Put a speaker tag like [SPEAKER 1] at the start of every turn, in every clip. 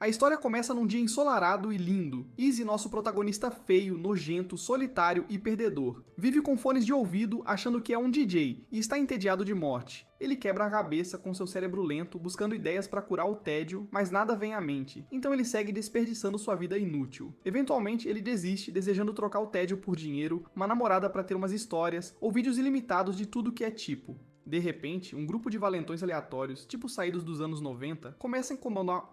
[SPEAKER 1] A história começa num dia ensolarado e lindo. Izzy, nosso protagonista feio, nojento, solitário e perdedor, vive com fones de ouvido achando que é um DJ e está entediado de morte. Ele quebra a cabeça com seu cérebro lento, buscando ideias para curar o tédio, mas nada vem à mente, então ele segue desperdiçando sua vida inútil. Eventualmente, ele desiste, desejando trocar o tédio por dinheiro, uma namorada para ter umas histórias, ou vídeos ilimitados de tudo que é tipo. De repente, um grupo de valentões aleatórios, tipo saídos dos anos 90, começa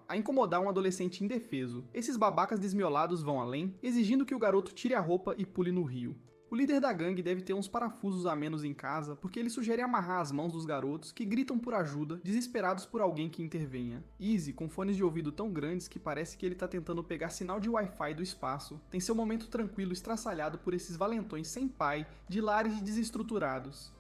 [SPEAKER 1] a incomodar um adolescente indefeso. Esses babacas desmiolados vão além, exigindo que o garoto tire a roupa e pule no rio. O líder da gangue deve ter uns parafusos a menos em casa, porque ele sugere amarrar as mãos dos garotos que gritam por ajuda, desesperados por alguém que intervenha. Izzy, com fones de ouvido tão grandes que parece que ele tá tentando pegar sinal de Wi-Fi do espaço, tem seu momento tranquilo estraçalhado por esses valentões sem pai, de lares desestruturados.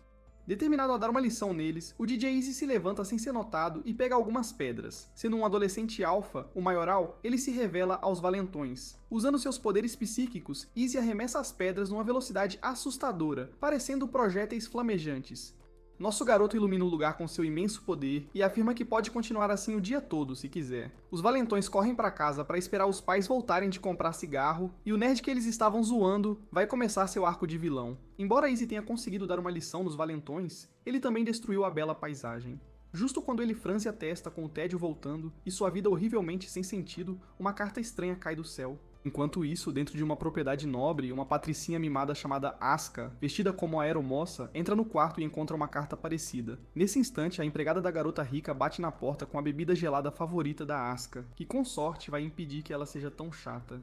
[SPEAKER 1] Determinado a dar uma lição neles, o DJ Izzy se levanta sem ser notado e pega algumas pedras. Sendo um adolescente alfa, o maioral, ele se revela aos valentões. Usando seus poderes psíquicos, Izzy arremessa as pedras numa velocidade assustadora, parecendo projéteis flamejantes. Nosso garoto ilumina o lugar com seu imenso poder e afirma que pode continuar assim o dia todo, se quiser. Os valentões correm para casa para esperar os pais voltarem de comprar cigarro, e o nerd que eles estavam zoando vai começar seu arco de vilão. Embora Izzy tenha conseguido dar uma lição nos valentões, ele também destruiu a bela paisagem. Justo quando ele franze a testa com o tédio voltando e sua vida horrivelmente sem sentido, uma carta estranha cai do céu. Enquanto isso, dentro de uma propriedade nobre, uma patricinha mimada chamada Aska, vestida como aeromoça, entra no quarto e encontra uma carta parecida. Nesse instante, a empregada da garota rica bate na porta com a bebida gelada favorita da Aska, que com sorte vai impedir que ela seja tão chata.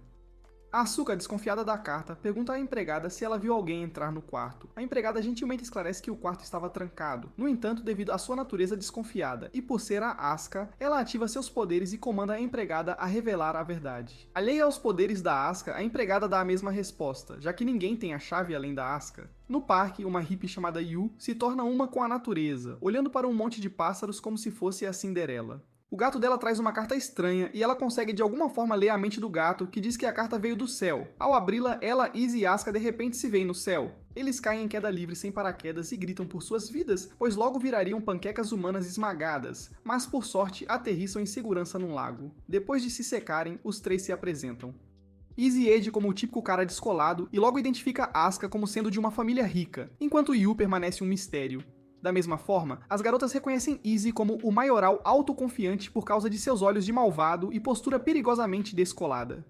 [SPEAKER 1] A Asuka, desconfiada da carta, pergunta à empregada se ela viu alguém entrar no quarto. A empregada gentilmente esclarece que o quarto estava trancado. No entanto, devido à sua natureza desconfiada e por ser a Asuka, ela ativa seus poderes e comanda a empregada a revelar a verdade. Alheia aos poderes da Asuka, a empregada dá a mesma resposta, já que ninguém tem a chave além da Asuka. No parque, uma hippie chamada Yu se torna uma com a natureza, olhando para um monte de pássaros como se fosse a Cinderela. O gato dela traz uma carta estranha e ela consegue de alguma forma ler a mente do gato, que diz que a carta veio do céu. Ao abri-la, ela, Izzy e Asuka de repente se veem no céu. Eles caem em queda livre sem paraquedas e gritam por suas vidas, pois logo virariam panquecas humanas esmagadas, mas por sorte aterrissam em segurança num lago. Depois de se secarem, os três se apresentam. Izzy age como o típico cara descolado e logo identifica Asuka como sendo de uma família rica, enquanto Yu permanece um mistério. Da mesma forma, as garotas reconhecem Izzy como o maioral autoconfiante por causa de seus olhos de malvado e postura perigosamente descolada.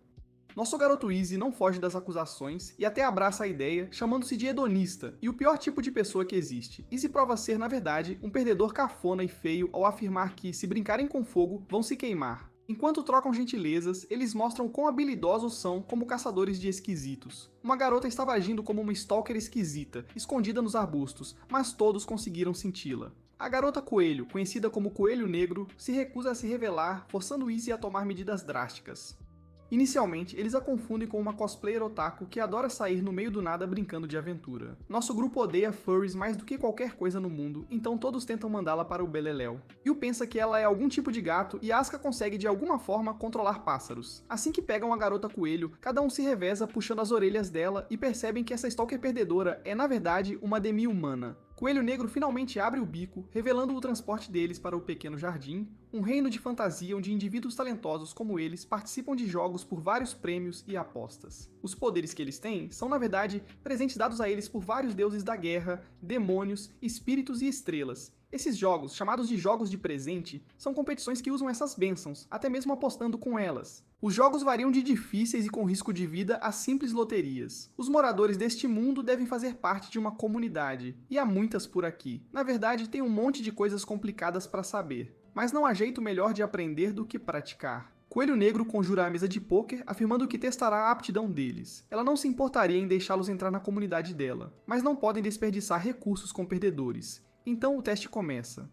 [SPEAKER 1] Nosso garoto Izzy não foge das acusações e até abraça a ideia, chamando-se de hedonista e o pior tipo de pessoa que existe. Izzy prova ser, na verdade, um perdedor cafona e feio ao afirmar que, se brincarem com fogo, vão se queimar. Enquanto trocam gentilezas, eles mostram quão habilidosos são como caçadores de esquisitos. Uma garota estava agindo como uma stalker esquisita, escondida nos arbustos, mas todos conseguiram senti-la. A garota coelho, conhecida como Coelho Negro, se recusa a se revelar, forçando Izzy a tomar medidas drásticas. Inicialmente, eles a confundem com uma cosplayer otaku que adora sair no meio do nada brincando de aventura. Nosso grupo odeia furries mais do que qualquer coisa no mundo, então todos tentam mandá-la para o beleléu. Yu pensa que ela é algum tipo de gato e Asuka consegue de alguma forma controlar pássaros. Assim que pegam a garota coelho, cada um se reveza puxando as orelhas dela e percebem que essa stalker perdedora é na verdade uma demi-humana. Coelho Negro finalmente abre o bico, revelando o transporte deles para o Pequeno Jardim, um reino de fantasia onde indivíduos talentosos como eles participam de jogos por vários prêmios e apostas. Os poderes que eles têm são, na verdade, presentes dados a eles por vários deuses da guerra, demônios, espíritos e estrelas. Esses jogos, chamados de jogos de presente, são competições que usam essas bênçãos, até mesmo apostando com elas. Os jogos variam de difíceis e com risco de vida a simples loterias. Os moradores deste mundo devem fazer parte de uma comunidade, e há muitas por aqui. Na verdade, tem um monte de coisas complicadas para saber, mas não há jeito melhor de aprender do que praticar. Coelho Negro conjura a mesa de pôquer, afirmando que testará a aptidão deles. Ela não se importaria em deixá-los entrar na comunidade dela, mas não podem desperdiçar recursos com perdedores. Então o teste começa.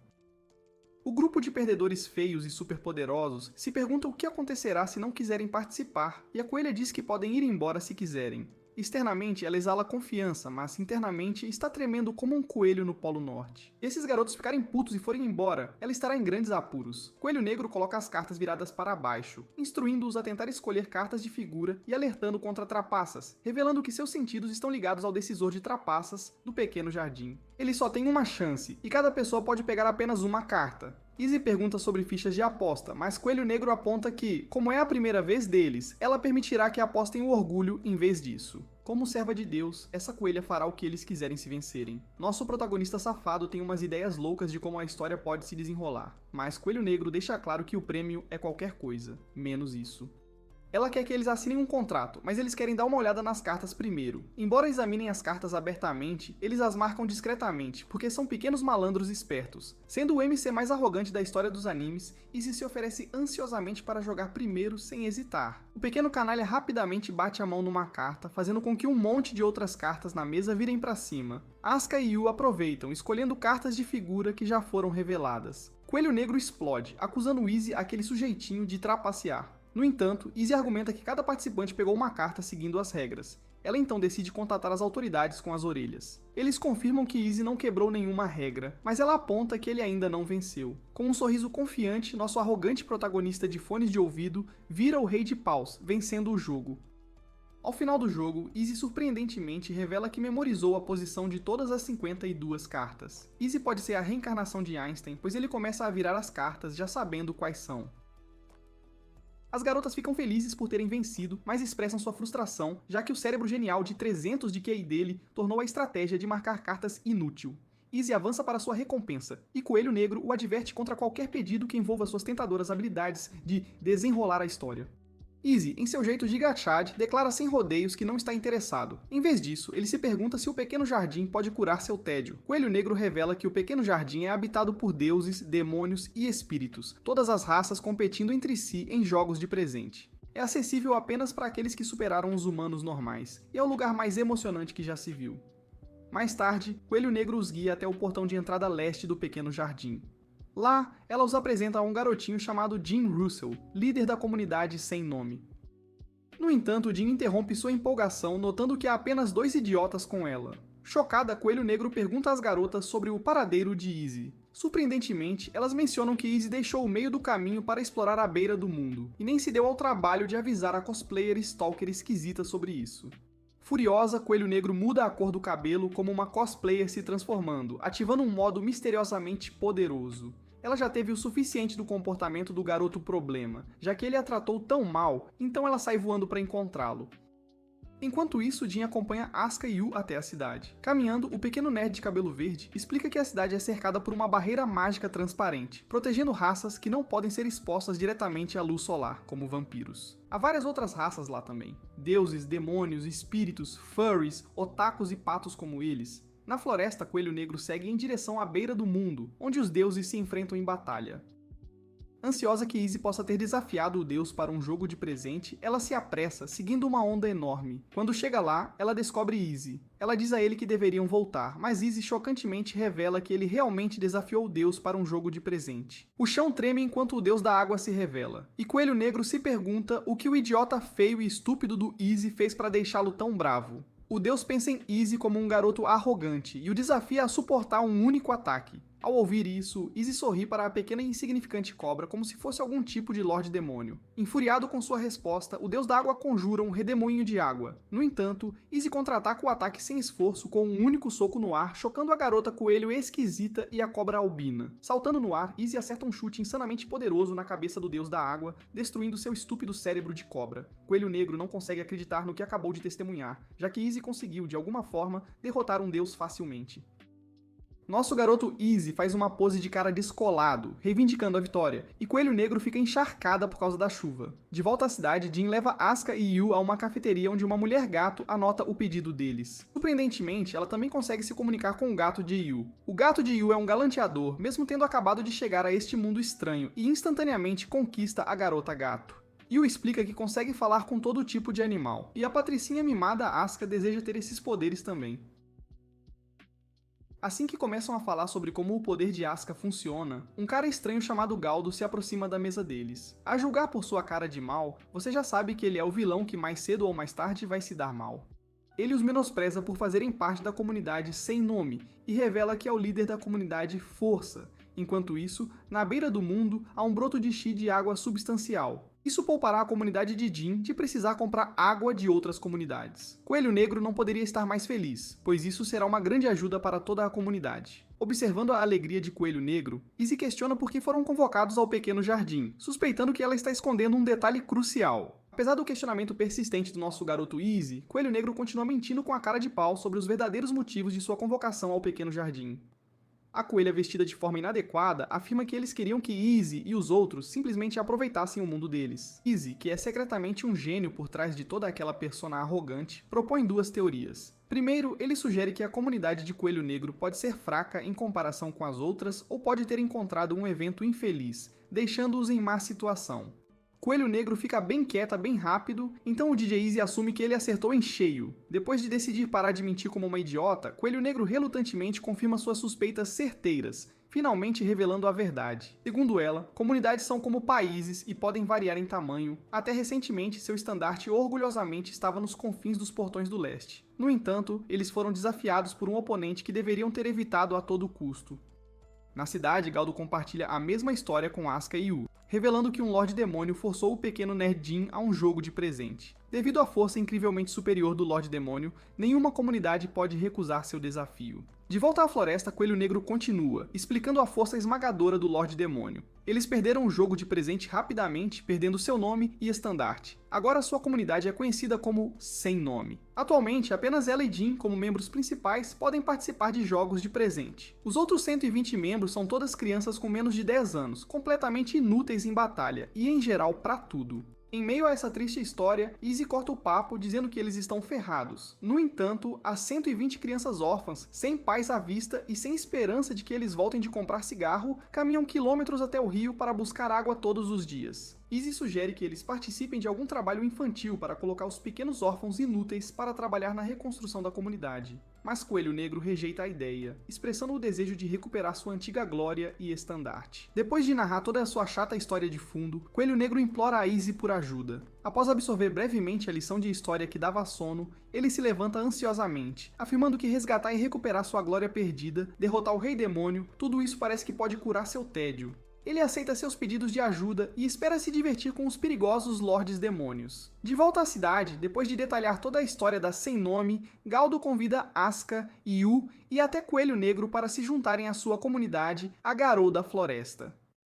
[SPEAKER 1] O grupo de perdedores feios e superpoderosos se pergunta o que acontecerá se não quiserem participar, e a coelha diz que podem ir embora se quiserem. Externamente, ela exala confiança, mas internamente está tremendo como um coelho no Polo Norte. Se esses garotos ficarem putos e forem embora, ela estará em grandes apuros. Coelho Negro coloca as cartas viradas para baixo, instruindo-os a tentar escolher cartas de figura e alertando contra trapaças, revelando que seus sentidos estão ligados ao decisor de trapaças do Pequeno Jardim. Ele só tem uma chance, e cada pessoa pode pegar apenas uma carta. Izzy pergunta sobre fichas de aposta, mas Coelho Negro aponta que, como é a primeira vez deles, ela permitirá que apostem o orgulho em vez disso. Como serva de Deus, essa coelha fará o que eles quiserem se vencerem. Nosso protagonista safado tem umas ideias loucas de como a história pode se desenrolar, mas Coelho Negro deixa claro que o prêmio é qualquer coisa, menos isso. Ela quer que eles assinem um contrato, mas eles querem dar uma olhada nas cartas primeiro. Embora examinem as cartas abertamente, eles as marcam discretamente, porque são pequenos malandros espertos. Sendo o MC mais arrogante da história dos animes, Izzy se oferece ansiosamente para jogar primeiro sem hesitar. O pequeno canalha rapidamente bate a mão numa carta, fazendo com que um monte de outras cartas na mesa virem para cima. Asuka e Yu aproveitam, escolhendo cartas de figura que já foram reveladas. Coelho Negro explode, acusando Izzy, aquele sujeitinho, de trapacear. No entanto, Izzy argumenta que cada participante pegou uma carta seguindo as regras. Ela então decide contatar as autoridades com as orelhas. Eles confirmam que Izzy não quebrou nenhuma regra, mas ela aponta que ele ainda não venceu. Com um sorriso confiante, nosso arrogante protagonista de fones de ouvido vira o rei de paus, vencendo o jogo. Ao final do jogo, Izzy surpreendentemente revela que memorizou a posição de todas as 52 cartas. Izzy pode ser a reencarnação de Einstein, pois ele começa a virar as cartas já sabendo quais são. As garotas ficam felizes por terem vencido, mas expressam sua frustração, já que o cérebro genial de 300 de QI dele tornou a estratégia de marcar cartas inútil. Izzy avança para sua recompensa, e Coelho Negro o adverte contra qualquer pedido que envolva suas tentadoras habilidades de desenrolar a história. Izzy, em seu jeito gigachad, declara sem rodeios que não está interessado. Em vez disso, ele se pergunta se o pequeno jardim pode curar seu tédio. Coelho Negro revela que o pequeno jardim é habitado por deuses, demônios e espíritos, todas as raças competindo entre si em jogos de presente. É acessível apenas para aqueles que superaram os humanos normais, e é o lugar mais emocionante que já se viu. Mais tarde, Coelho Negro os guia até o portão de entrada leste do pequeno jardim. Lá, ela os apresenta a um garotinho chamado Jim Russell, líder da comunidade sem nome. No entanto, Jim interrompe sua empolgação notando que há apenas 2 idiotas com ela. Chocada, Coelho Negro pergunta às garotas sobre o paradeiro de Izzy. Surpreendentemente, elas mencionam que Izzy deixou o meio do caminho para explorar a beira do mundo, e nem se deu ao trabalho de avisar a cosplayer stalker esquisita sobre isso. Furiosa, Coelho Negro muda a cor do cabelo como uma cosplayer se transformando, ativando um modo misteriosamente poderoso. Ela já teve o suficiente do comportamento do garoto problema, já que ele a tratou tão mal, então ela sai voando para encontrá-lo. Enquanto isso, Jin acompanha Asuka e Yu até a cidade. Caminhando, o pequeno nerd de cabelo verde explica que a cidade é cercada por uma barreira mágica transparente, protegendo raças que não podem ser expostas diretamente à luz solar, como vampiros. Há várias outras raças lá também. Deuses, demônios, espíritos, furries, otakus e patos como eles. Na floresta, Coelho Negro segue em direção à beira do mundo, onde os deuses se enfrentam em batalha. Ansiosa que Izzy possa ter desafiado o deus para um jogo de presente, ela se apressa, seguindo uma onda enorme. Quando chega lá, ela descobre Izzy. Ela diz a ele que deveriam voltar, mas Izzy chocantemente revela que ele realmente desafiou o deus para um jogo de presente. O chão treme enquanto o deus da água se revela, e Coelho Negro se pergunta o que o idiota feio e estúpido do Izzy fez para deixá-lo tão bravo. O deus pensa em Izzy como um garoto arrogante e o desafia a suportar um único ataque. Ao ouvir isso, Izzy sorri para a pequena e insignificante cobra como se fosse algum tipo de Lorde Demônio. Enfuriado com sua resposta, o deus da água conjura um redemoinho de água. No entanto, Izzy contra-ataca o ataque sem esforço com um único soco no ar, chocando a garota coelho esquisita e a cobra albina. Saltando no ar, Izzy acerta um chute insanamente poderoso na cabeça do deus da água, destruindo seu estúpido cérebro de cobra. Coelho Negro não consegue acreditar no que acabou de testemunhar, já que Izzy conseguiu, de alguma forma, derrotar um deus facilmente. Nosso garoto Izzy faz uma pose de cara descolado, reivindicando a vitória, e Coelho Negro fica encharcada por causa da chuva. De volta à cidade, Jin leva Asuka e Yu a uma cafeteria onde uma mulher gato anota o pedido deles. Surpreendentemente, ela também consegue se comunicar com o gato de Yu. O gato de Yu é um galanteador, mesmo tendo acabado de chegar a este mundo estranho, e instantaneamente conquista a garota gato. Yu explica que consegue falar com todo tipo de animal, e a patricinha mimada Asuka deseja ter esses poderes também. Assim que começam a falar sobre como o poder de Asuka funciona, um cara estranho chamado Galdo se aproxima da mesa deles. A julgar por sua cara de mal, você já sabe que ele é o vilão que mais cedo ou mais tarde vai se dar mal. Ele os menospreza por fazerem parte da comunidade sem nome e revela que é o líder da comunidade Força. Enquanto isso, na beira do mundo há um broto de chi de água substancial. Isso poupará a comunidade de Jin de precisar comprar água de outras comunidades. Coelho Negro não poderia estar mais feliz, pois isso será uma grande ajuda para toda a comunidade. Observando a alegria de Coelho Negro, Izzy questiona por que foram convocados ao pequeno jardim, suspeitando que ela está escondendo um detalhe crucial. Apesar do questionamento persistente do nosso garoto Izzy, Coelho Negro continua mentindo com a cara de pau sobre os verdadeiros motivos de sua convocação ao pequeno jardim. A coelha vestida de forma inadequada afirma que eles queriam que Izzy e os outros simplesmente aproveitassem o mundo deles. Izzy, que é secretamente um gênio por trás de toda aquela persona arrogante, propõe duas teorias. Primeiro, ele sugere que a comunidade de Coelho Negro pode ser fraca em comparação com as outras ou pode ter encontrado um evento infeliz, deixando-os em má situação. Coelho Negro fica bem quieta bem rápido, então o DJ Izzy assume que ele acertou em cheio. Depois de decidir parar de mentir como uma idiota, Coelho Negro relutantemente confirma suas suspeitas certeiras, finalmente revelando a verdade. Segundo ela, comunidades são como países e podem variar em tamanho. Até recentemente, seu estandarte orgulhosamente estava nos confins dos Portões do Leste. No entanto, eles foram desafiados por um oponente que deveriam ter evitado a todo custo. Na cidade, Galdo compartilha a mesma história com Asuka e Yu, revelando que um Lorde Demônio forçou o pequeno Nerd Jin a um jogo de presente. Devido à força incrivelmente superior do Lorde Demônio, nenhuma comunidade pode recusar seu desafio. De volta à floresta, Coelho Negro continua, explicando a força esmagadora do Lorde Demônio. Eles perderam o jogo de presente rapidamente, perdendo seu nome e estandarte. Agora sua comunidade é conhecida como Sem Nome. Atualmente, apenas ela e Jin, como membros principais, podem participar de jogos de presente. Os outros 120 membros são todas crianças com menos de 10 anos, completamente inúteis em batalha, e em geral pra tudo. Em meio a essa triste história, Izzy corta o papo dizendo que eles estão ferrados. No entanto, as 120 crianças órfãs, sem pais à vista e sem esperança de que eles voltem de comprar cigarro, caminham quilômetros até o rio para buscar água todos os dias. Izzy sugere que eles participem de algum trabalho infantil para colocar os pequenos órfãos inúteis para trabalhar na reconstrução da comunidade. Mas Coelho Negro rejeita a ideia, expressando o desejo de recuperar sua antiga glória e estandarte. Depois de narrar toda a sua chata história de fundo, Coelho Negro implora a Izzy por ajuda. Após absorver brevemente a lição de história que dava sono, ele se levanta ansiosamente, afirmando que resgatar e recuperar sua glória perdida, derrotar o Rei Demônio, tudo isso parece que pode curar seu tédio. Ele aceita seus pedidos de ajuda e espera se divertir com os perigosos Lordes Demônios. De volta à cidade, depois de detalhar toda a história da Sem Nome, Galdo convida Asuka, Yu e até Coelho Negro para se juntarem à sua comunidade, a Garou da Floresta.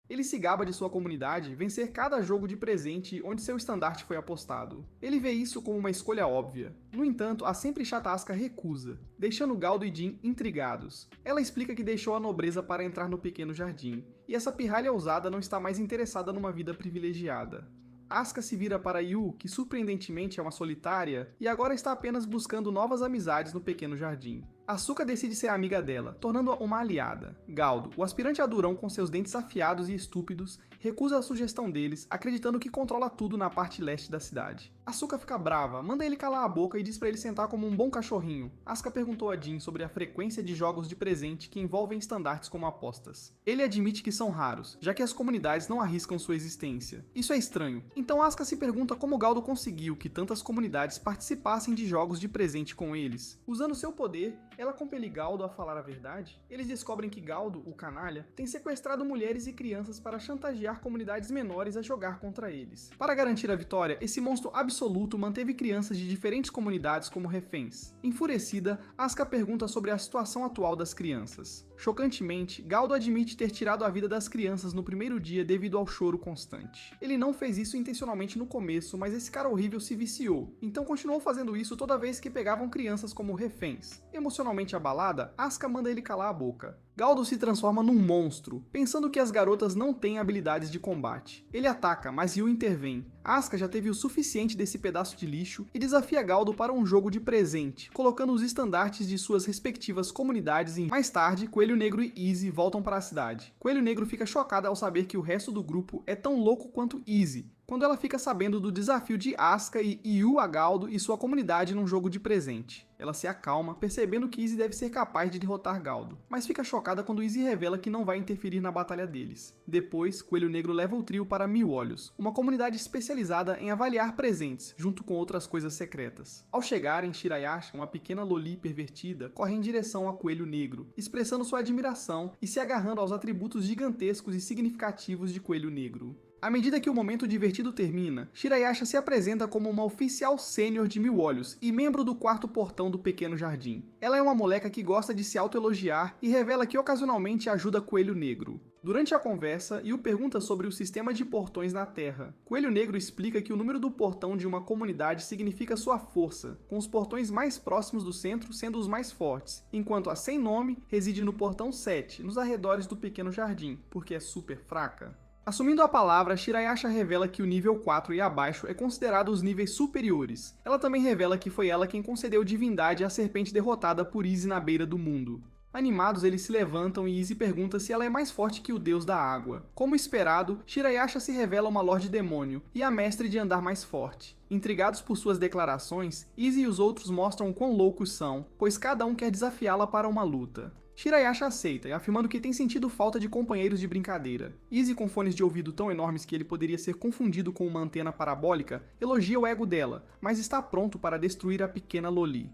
[SPEAKER 1] Ele se gaba de sua comunidade vencer cada jogo de presente onde seu estandarte foi apostado. Ele vê isso como uma escolha óbvia. No entanto, a sempre chata Asuka recusa, deixando Galdo e Jin intrigados. Ela explica que deixou a nobreza para entrar no pequeno jardim, e essa pirralha ousada não está mais interessada numa vida privilegiada. Asuka se vira para Yu, que surpreendentemente é uma solitária, e agora está apenas buscando novas amizades no pequeno jardim. Asuka decide ser amiga dela, tornando-a uma aliada. Galdo, o aspirante a durão com seus dentes afiados e estúpidos, recusa a sugestão deles, acreditando que controla tudo na parte leste da cidade. Asuka fica brava, manda ele calar a boca e diz pra ele sentar como um bom cachorrinho. Asuka perguntou a Jin sobre a frequência de jogos de presente que envolvem estandartes como apostas. Ele admite que são raros, já que as comunidades não arriscam sua existência. Isso é estranho. Então Asuka se pergunta como Galdo conseguiu que tantas comunidades participassem de jogos de presente com eles. Usando seu poder, ela compele Galdo a falar a verdade. Eles descobrem que Galdo, o canalha, tem sequestrado mulheres e crianças para chantagear comunidades menores a jogar contra eles. Para garantir a vitória, esse monstro absoluto manteve crianças de diferentes comunidades como reféns. Enfurecida, Asuka pergunta sobre a situação atual das crianças. Chocantemente, Galdo admite ter tirado a vida das crianças no primeiro dia devido ao choro constante. Ele não fez isso intencionalmente no começo, mas esse cara horrível se viciou, então continuou fazendo isso toda vez que pegavam crianças como reféns. Emocionalmente abalada, Asuka manda ele calar a boca. Galdo se transforma num monstro, pensando que as garotas não têm habilidades de combate. Ele ataca, mas Yu intervém. Asuka já teve o suficiente desse pedaço de lixo e desafia Galdo para um jogo de presente, colocando os estandartes de suas respectivas comunidades em. Mais tarde, Coelho Negro e Izzy voltam para a cidade. Coelho Negro fica chocada ao saber que o resto do grupo é tão louco quanto Izzy, quando ela fica sabendo do desafio de Asuka e Yu a Galdo e sua comunidade num jogo de presente. Ela se acalma, percebendo que Izzy deve ser capaz de derrotar Galdo, mas fica chocada quando Izzy revela que não vai interferir na batalha deles. Depois, Coelho Negro leva o trio para Mil Olhos, uma comunidade especializada em avaliar presentes, junto com outras coisas secretas. Ao chegarem, Shirayasha, uma pequena loli pervertida, corre em direção a Coelho Negro, expressando sua admiração e se agarrando aos atributos gigantescos e significativos de Coelho Negro. À medida que o momento divertido termina, Shirayasha se apresenta como uma oficial sênior de 1000 olhos e membro do quarto portão do pequeno jardim. Ela é uma moleca que gosta de se autoelogiar e revela que ocasionalmente ajuda Coelho Negro. Durante a conversa, Yu pergunta sobre o sistema de portões na Terra. Coelho Negro explica que o número do portão de uma comunidade significa sua força, com os portões mais próximos do centro sendo os mais fortes, enquanto a sem nome reside no portão 7, nos arredores do pequeno jardim, porque é super fraca. Assumindo a palavra, Shirayasha revela que o nível 4 e abaixo é considerado os níveis superiores. Ela também revela que foi ela quem concedeu divindade à serpente derrotada por Izzy na beira do mundo. Animados, eles se levantam e Izzy pergunta se ela é mais forte que o deus da água. Como esperado, Shirayasha se revela uma Lorde Demônio e a mestre de andar mais forte. Intrigados por suas declarações, Izzy e os outros mostram quão loucos são, pois cada um quer desafiá-la para uma luta. Shirayasha aceita, afirmando que tem sentido falta de companheiros de brincadeira. Izzy, com fones de ouvido tão enormes que ele poderia ser confundido com uma antena parabólica, elogia o ego dela, mas está pronto para destruir a pequena Loli.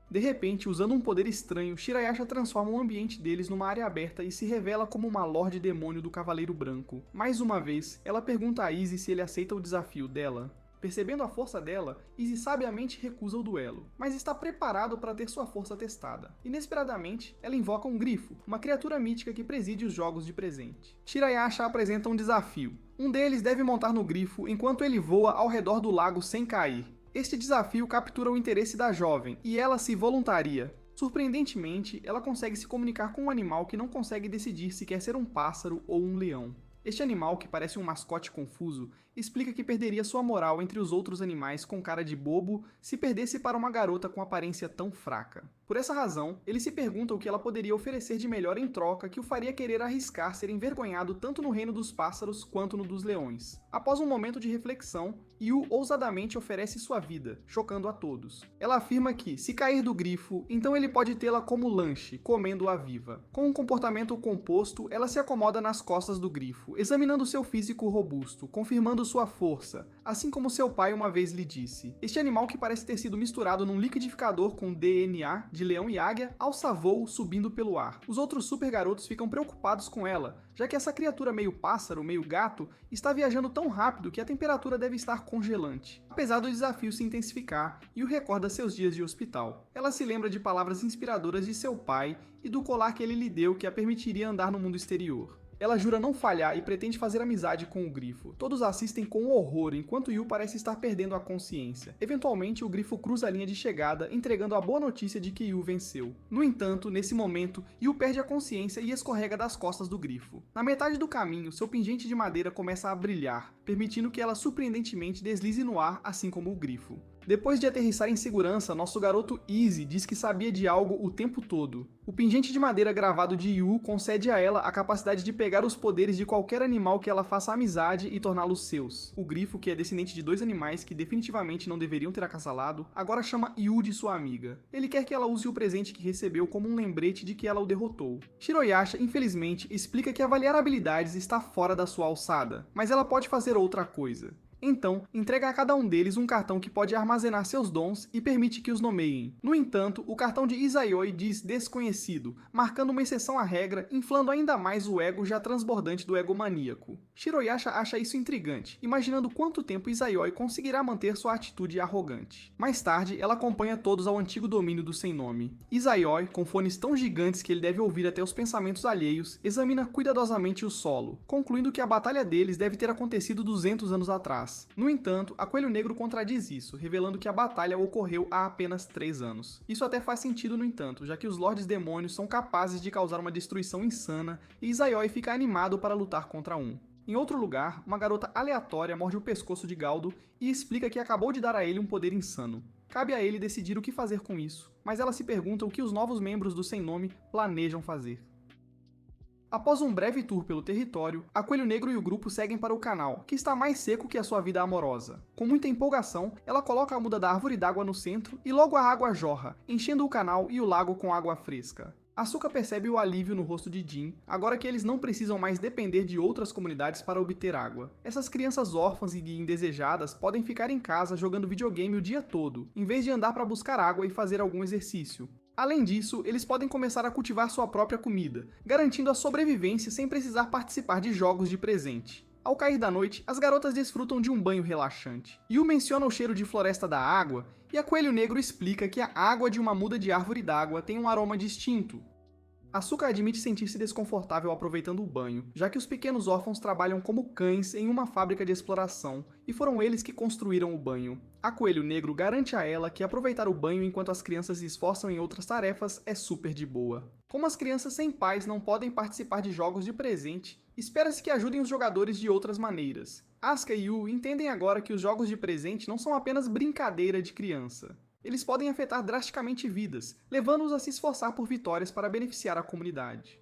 [SPEAKER 1] De repente, usando um poder estranho, Shirayasha transforma o ambiente deles numa área aberta e se revela como uma Lorde Demônio do Cavaleiro Branco. Mais uma vez, ela pergunta a Izzy se ele aceita o desafio dela. Percebendo a força dela, Izzy sabiamente recusa o duelo, mas está preparado para ter sua força testada. Inesperadamente, ela invoca um grifo, uma criatura mítica que preside os jogos de presente. Shirayasha apresenta um desafio. Um deles deve montar no grifo enquanto ele voa ao redor do lago sem cair. Este desafio captura o interesse da jovem, e ela se voluntaria. Surpreendentemente, ela consegue se comunicar com um animal que não consegue decidir se quer ser um pássaro ou um leão. Este animal, que parece um mascote confuso, explica que perderia sua moral entre os outros animais com cara de bobo se perdesse para uma garota com aparência tão fraca. Por essa razão, ele se pergunta o que ela poderia oferecer de melhor em troca que o faria querer arriscar ser envergonhado tanto no reino dos pássaros quanto no dos leões. Após um momento de reflexão, Yu ousadamente oferece sua vida, chocando a todos. Ela afirma que, se cair do grifo, então ele pode tê-la como lanche, comendo-a viva. Com um comportamento composto, ela se acomoda nas costas do grifo, examinando seu físico robusto, confirmando sua força, assim como seu pai uma vez lhe disse. Este animal, que parece ter sido misturado num liquidificador com DNA de leão e águia, alça voo subindo pelo ar. Os outros super garotos ficam preocupados com ela, já que essa criatura meio pássaro, meio gato, está viajando tão rápido que a temperatura deve estar congelante. Apesar do desafio se intensificar, Yu recorda seus dias de hospital. Ela se lembra de palavras inspiradoras de seu pai e do colar que ele lhe deu que a permitiria andar no mundo exterior. Ela jura não falhar e pretende fazer amizade com o grifo. Todos assistem com horror, enquanto Yu parece estar perdendo a consciência. Eventualmente, o grifo cruza a linha de chegada, entregando a boa notícia de que Yu venceu. No entanto, nesse momento, Yu perde a consciência e escorrega das costas do grifo. Na metade do caminho, seu pingente de madeira começa a brilhar, permitindo que ela surpreendentemente deslize no ar, assim como o grifo. Depois de aterrissar em segurança, nosso garoto Izzy diz que sabia de algo o tempo todo. O pingente de madeira gravado de Yu concede a ela a capacidade de pegar os poderes de qualquer animal que ela faça amizade e torná-los seus. O grifo, que é descendente de 2 animais que definitivamente não deveriam ter acasalado, agora chama Yu de sua amiga. Ele quer que ela use o presente que recebeu como um lembrete de que ela o derrotou. Shiroyasha, infelizmente, explica que avaliar habilidades está fora da sua alçada, mas ela pode fazer outra coisa. Então, entrega a cada um deles um cartão que pode armazenar seus dons e permite que os nomeiem. No entanto, o cartão de Izayoi diz desconhecido, marcando uma exceção à regra, inflando ainda mais o ego já transbordante do egomaníaco. Shiroyasha acha isso intrigante, imaginando quanto tempo Izayoi conseguirá manter sua atitude arrogante. Mais tarde, ela acompanha todos ao antigo domínio do sem nome. Izayoi, com fones tão gigantes que ele deve ouvir até os pensamentos alheios, examina cuidadosamente o solo, concluindo que a batalha deles deve ter acontecido 200 anos atrás. No entanto, a Coelho Negro contradiz isso, revelando que a batalha ocorreu há apenas 3 anos. Isso até faz sentido, no entanto, já que os Lordes Demônios são capazes de causar uma destruição insana e Izayoi fica animado para lutar contra um. Em outro lugar, uma garota aleatória morde o pescoço de Galdo e explica que acabou de dar a ele um poder insano. Cabe a ele decidir o que fazer com isso, mas ela se pergunta o que os novos membros do Sem Nome planejam fazer. Após um breve tour pelo território, a Coelho Negro e o grupo seguem para o canal, que está mais seco que a sua vida amorosa. Com muita empolgação, ela coloca a muda da árvore d'água no centro e logo a água jorra, enchendo o canal e o lago com água fresca. Asuka percebe o alívio no rosto de Jin, agora que eles não precisam mais depender de outras comunidades para obter água. Essas crianças órfãs e indesejadas podem ficar em casa jogando videogame o dia todo, em vez de andar para buscar água e fazer algum exercício. Além disso, eles podem começar a cultivar sua própria comida, garantindo a sobrevivência sem precisar participar de jogos de presente. Ao cair da noite, as garotas desfrutam de um banho relaxante. Yu menciona o cheiro de floresta da água, e a Coelho Negro explica que a água de uma muda de árvore d'água tem um aroma distinto. Asuka admite sentir-se desconfortável aproveitando o banho, já que os pequenos órfãos trabalham como cães em uma fábrica de exploração, e foram eles que construíram o banho. A Coelho Negro garante a ela que aproveitar o banho enquanto as crianças se esforçam em outras tarefas é super de boa. Como as crianças sem pais não podem participar de jogos de presente, espera-se que ajudem os jogadores de outras maneiras. Asuka e Yu entendem agora que os jogos de presente não são apenas brincadeira de criança. Eles podem afetar drasticamente vidas, levando-os a se esforçar por vitórias para beneficiar a comunidade.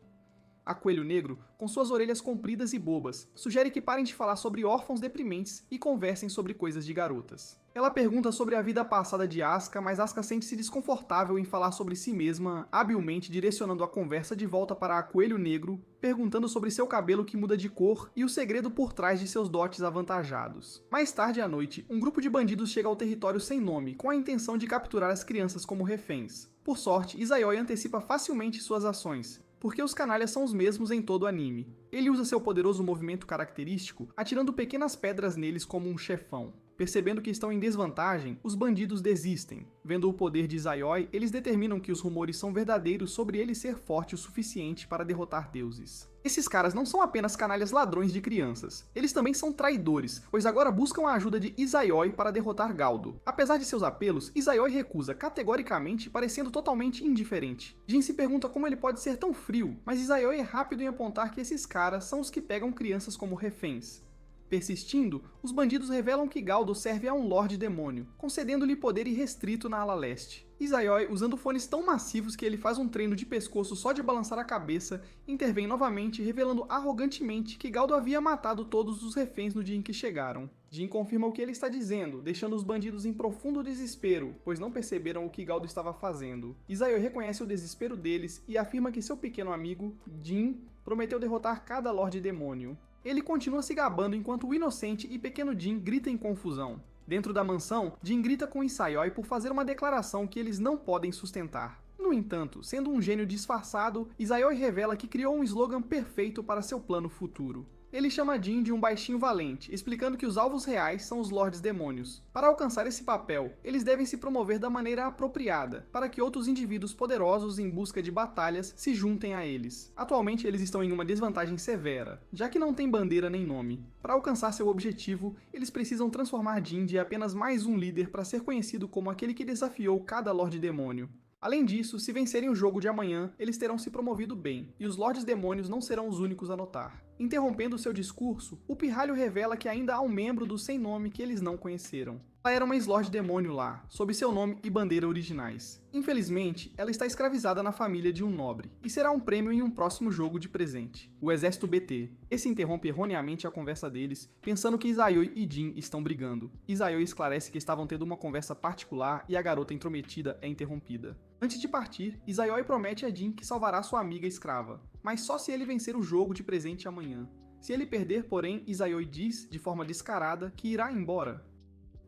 [SPEAKER 1] A Coelho Negro, com suas orelhas compridas e bobas, sugere que parem de falar sobre órfãos deprimentes e conversem sobre coisas de garotas. Ela pergunta sobre a vida passada de Asuka, mas Asuka sente-se desconfortável em falar sobre si mesma, habilmente direcionando a conversa de volta para a Coelho Negro, perguntando sobre seu cabelo que muda de cor e o segredo por trás de seus dotes avantajados. Mais tarde à noite, um grupo de bandidos chega ao território sem nome, com a intenção de capturar as crianças como reféns. Por sorte, Izayoi antecipa facilmente suas ações, porque os canalhas são os mesmos em todo o anime. Ele usa seu poderoso movimento característico, atirando pequenas pedras neles como um chefão. Percebendo que estão em desvantagem, os bandidos desistem. Vendo o poder de Izayoi, eles determinam que os rumores são verdadeiros sobre ele ser forte o suficiente para derrotar deuses. Esses caras não são apenas canalhas ladrões de crianças, eles também são traidores, pois agora buscam a ajuda de Izayoi para derrotar Galdo. Apesar de seus apelos, Izayoi recusa categoricamente, parecendo totalmente indiferente. Jin se pergunta como ele pode ser tão frio, mas Izayoi é rápido em apontar que esses caras são os que pegam crianças como reféns. Persistindo, os bandidos revelam que Galdo serve a um Lorde Demônio, concedendo-lhe poder irrestrito na ala leste. Izayoi, usando fones tão massivos que ele faz um treino de pescoço só de balançar a cabeça, intervém novamente, revelando arrogantemente que Galdo havia matado todos os reféns no dia em que chegaram. Jin confirma o que ele está dizendo, deixando os bandidos em profundo desespero, pois não perceberam o que Galdo estava fazendo. Izayoi reconhece o desespero deles e afirma que seu pequeno amigo, Jin, prometeu derrotar cada Lorde Demônio. Ele continua se gabando enquanto o inocente e pequeno Jin grita em confusão. Dentro da mansão, Jin grita com Izayoi por fazer uma declaração que eles não podem sustentar. No entanto, sendo um gênio disfarçado, Izayoi revela que criou um slogan perfeito para seu plano futuro. Ele chama Jin de um baixinho valente, explicando que os alvos reais são os Lordes Demônios. Para alcançar esse papel, eles devem se promover da maneira apropriada, para que outros indivíduos poderosos em busca de batalhas se juntem a eles. Atualmente eles estão em uma desvantagem severa, já que não têm bandeira nem nome. Para alcançar seu objetivo, eles precisam transformar Jin de apenas mais um líder para ser conhecido como aquele que desafiou cada Lorde Demônio. Além disso, se vencerem o jogo de amanhã, eles terão se promovido bem, e os Lordes Demônios não serão os únicos a notar. Interrompendo seu discurso, o pirralho revela que ainda há um membro do Sem Nome que eles não conheceram. Ela era uma Slord Demônio lá, sob seu nome e bandeira originais. Infelizmente, ela está escravizada na família de um nobre, e será um prêmio em um próximo jogo de presente, o Exército BT. Esse interrompe erroneamente a conversa deles, pensando que Izayoi e Jin estão brigando. Izayoi esclarece que estavam tendo uma conversa particular e a garota intrometida é interrompida. Antes de partir, Izayoi promete a Jin que salvará sua amiga escrava, mas só se ele vencer o jogo de presente amanhã. Se ele perder, porém, Izayoi diz, de forma descarada, que irá embora.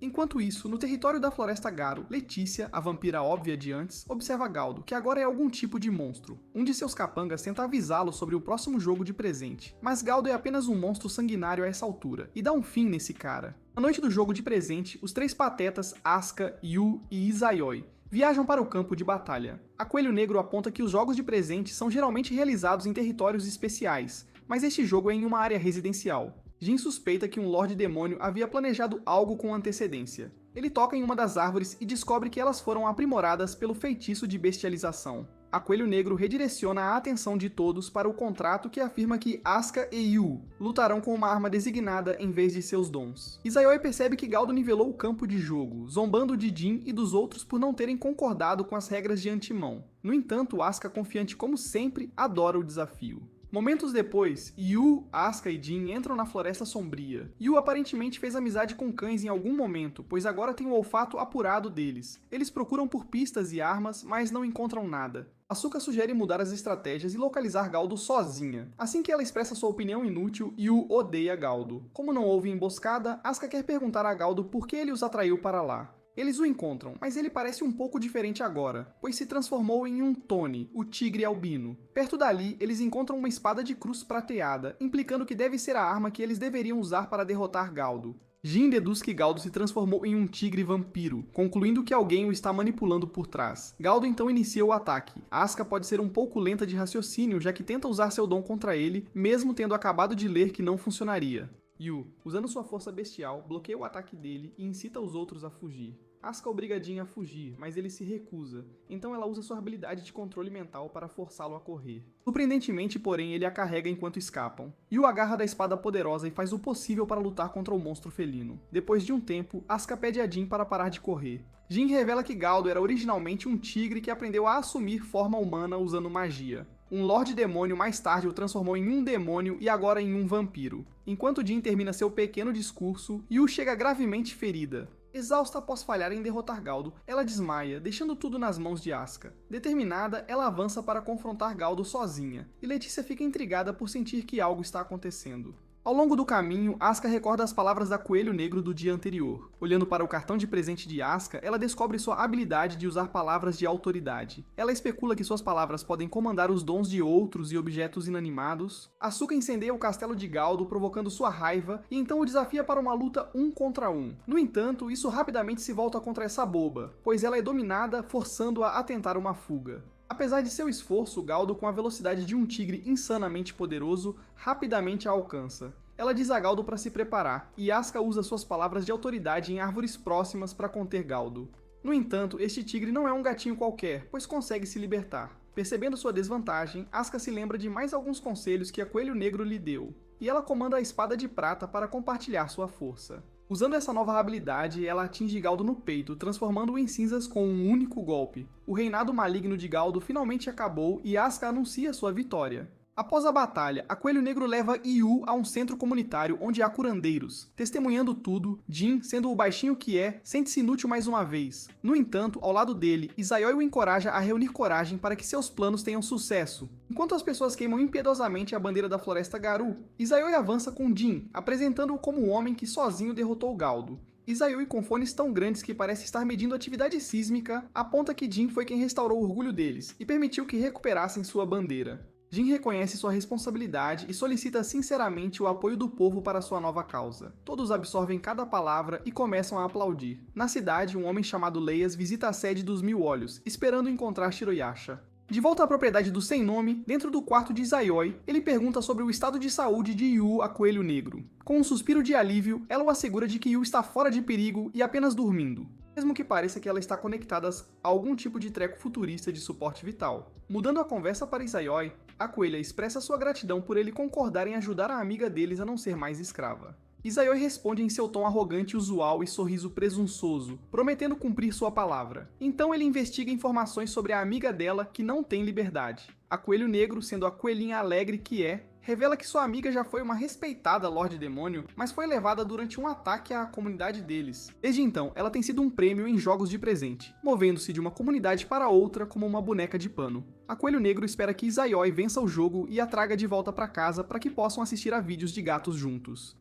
[SPEAKER 1] Enquanto isso, no território da Floresta Garo, Letícia, a vampira óbvia de antes, observa Galdo, que agora é algum tipo de monstro. Um de seus capangas tenta avisá-lo sobre o próximo jogo de presente, mas Galdo é apenas um monstro sanguinário a essa altura, e dá um fim nesse cara. Na noite do jogo de presente, os três patetas, Asuka, Yu e Izayoi, viajam para o campo de batalha. A Coelho Negro aponta que os jogos de presente são geralmente realizados em territórios especiais, mas este jogo é em uma área residencial. Jin suspeita que um Lorde Demônio havia planejado algo com antecedência. Ele toca em uma das árvores e descobre que elas foram aprimoradas pelo feitiço de bestialização. A Coelho Negro redireciona a atenção de todos para o contrato que afirma que Asuka e Yu lutarão com uma arma designada em vez de seus dons. Izayoi percebe que Galdo nivelou o campo de jogo, zombando de Jin e dos outros por não terem concordado com as regras de antemão. No entanto, Asuka, confiante como sempre, adora o desafio. Momentos depois, Yu, Asuka e Jin entram na Floresta Sombria. Yu aparentemente fez amizade com cães em algum momento, pois agora tem o olfato apurado deles. Eles procuram por pistas e armas, mas não encontram nada. Asuka sugere mudar as estratégias e localizar Galdo sozinha. Assim que ela expressa sua opinião inútil, Yu odeia Galdo. Como não houve emboscada, Asuka quer perguntar a Galdo por que ele os atraiu para lá. Eles o encontram, mas ele parece um pouco diferente agora, pois se transformou em um Tony, o tigre albino. Perto dali, eles encontram uma espada de cruz prateada, implicando que deve ser a arma que eles deveriam usar para derrotar Galdo. Jin deduz que Galdo se transformou em um tigre vampiro, concluindo que alguém o está manipulando por trás. Galdo então inicia o ataque. Asuka pode ser um pouco lenta de raciocínio, já que tenta usar seu dom contra ele, mesmo tendo acabado de ler que não funcionaria. Yu, usando sua força bestial, bloqueia o ataque dele e incita os outros a fugir. Asuka obriga Jin a fugir, mas ele se recusa, então ela usa sua habilidade de controle mental para forçá-lo a correr. Surpreendentemente, porém, ele a carrega enquanto escapam. Yu agarra da espada poderosa e faz o possível para lutar contra o monstro felino. Depois de um tempo, Asuka pede a Jin para parar de correr. Jin revela que Galdo era originalmente um tigre que aprendeu a assumir forma humana usando magia. Um Lorde Demônio mais tarde o transformou em um demônio e agora em um vampiro. Enquanto Jin termina seu pequeno discurso, Yu chega gravemente ferida. Exausta após falhar em derrotar Galdo, ela desmaia, deixando tudo nas mãos de Asuka. Determinada, ela avança para confrontar Galdo sozinha, e Letícia fica intrigada por sentir que algo está acontecendo. Ao longo do caminho, Asuka recorda as palavras da Coelho Negro do dia anterior. Olhando para o cartão de presente de Asuka, ela descobre sua habilidade de usar palavras de autoridade. Ela especula que suas palavras podem comandar os dons de outros e objetos inanimados. Asuka incendeia o castelo de Galdo, provocando sua raiva, e então o desafia para uma luta 1 contra 1. No entanto, isso rapidamente se volta contra essa boba, pois ela é dominada, forçando-a a tentar uma fuga. Apesar de seu esforço, Galdo, com a velocidade de um tigre insanamente poderoso, rapidamente a alcança. Ela diz a Galdo para se preparar, e Asuka usa suas palavras de autoridade em árvores próximas para conter Galdo. No entanto, este tigre não é um gatinho qualquer, pois consegue se libertar. Percebendo sua desvantagem, Asuka se lembra de mais alguns conselhos que a Coelho Negro lhe deu, e ela comanda a espada de prata para compartilhar sua força. Usando essa nova habilidade, ela atinge Galdo no peito, transformando-o em cinzas com um único golpe. O reinado maligno de Galdo finalmente acabou e Asuka anuncia sua vitória. Após a batalha, a Coelho Negro leva Yu a um centro comunitário onde há curandeiros. Testemunhando tudo, Jin, sendo o baixinho que é, sente-se inútil mais uma vez. No entanto, ao lado dele, Izayoi o encoraja a reunir coragem para que seus planos tenham sucesso. Enquanto as pessoas queimam impiedosamente a bandeira da Floresta Garou, Izayoi avança com Jin, apresentando-o como o homem que sozinho derrotou Galdo. Izayoi, com fones tão grandes que parece estar medindo atividade sísmica, aponta que Jin foi quem restaurou o orgulho deles e permitiu que recuperassem sua bandeira. Jin reconhece sua responsabilidade e solicita sinceramente o apoio do povo para sua nova causa. Todos absorvem cada palavra e começam a aplaudir. Na cidade, um homem chamado Leias visita a sede dos Mil Olhos, esperando encontrar Shiroyasha. De volta à propriedade do Sem Nome, dentro do quarto de Izayoi, ele pergunta sobre o estado de saúde de Yu a Coelho Negro. Com um suspiro de alívio, ela o assegura de que Yu está fora de perigo e apenas dormindo, mesmo que pareça que ela está conectada a algum tipo de treco futurista de suporte vital. Mudando a conversa para Izayoi, a coelha expressa sua gratidão por ele concordar em ajudar a amiga deles a não ser mais escrava. Izayoi responde em seu tom arrogante usual e sorriso presunçoso, prometendo cumprir sua palavra. Então ele investiga informações sobre a amiga dela que não tem liberdade. A Coelho Negro, sendo a coelhinha alegre que é, revela que sua amiga já foi uma respeitada Lorde Demônio, mas foi levada durante um ataque à comunidade deles. Desde então, ela tem sido um prêmio em jogos de presente, movendo-se de uma comunidade para outra como uma boneca de pano. A Coelho Negro espera que Izayoi vença o jogo e a traga de volta para casa para que possam assistir a vídeos de gatos juntos.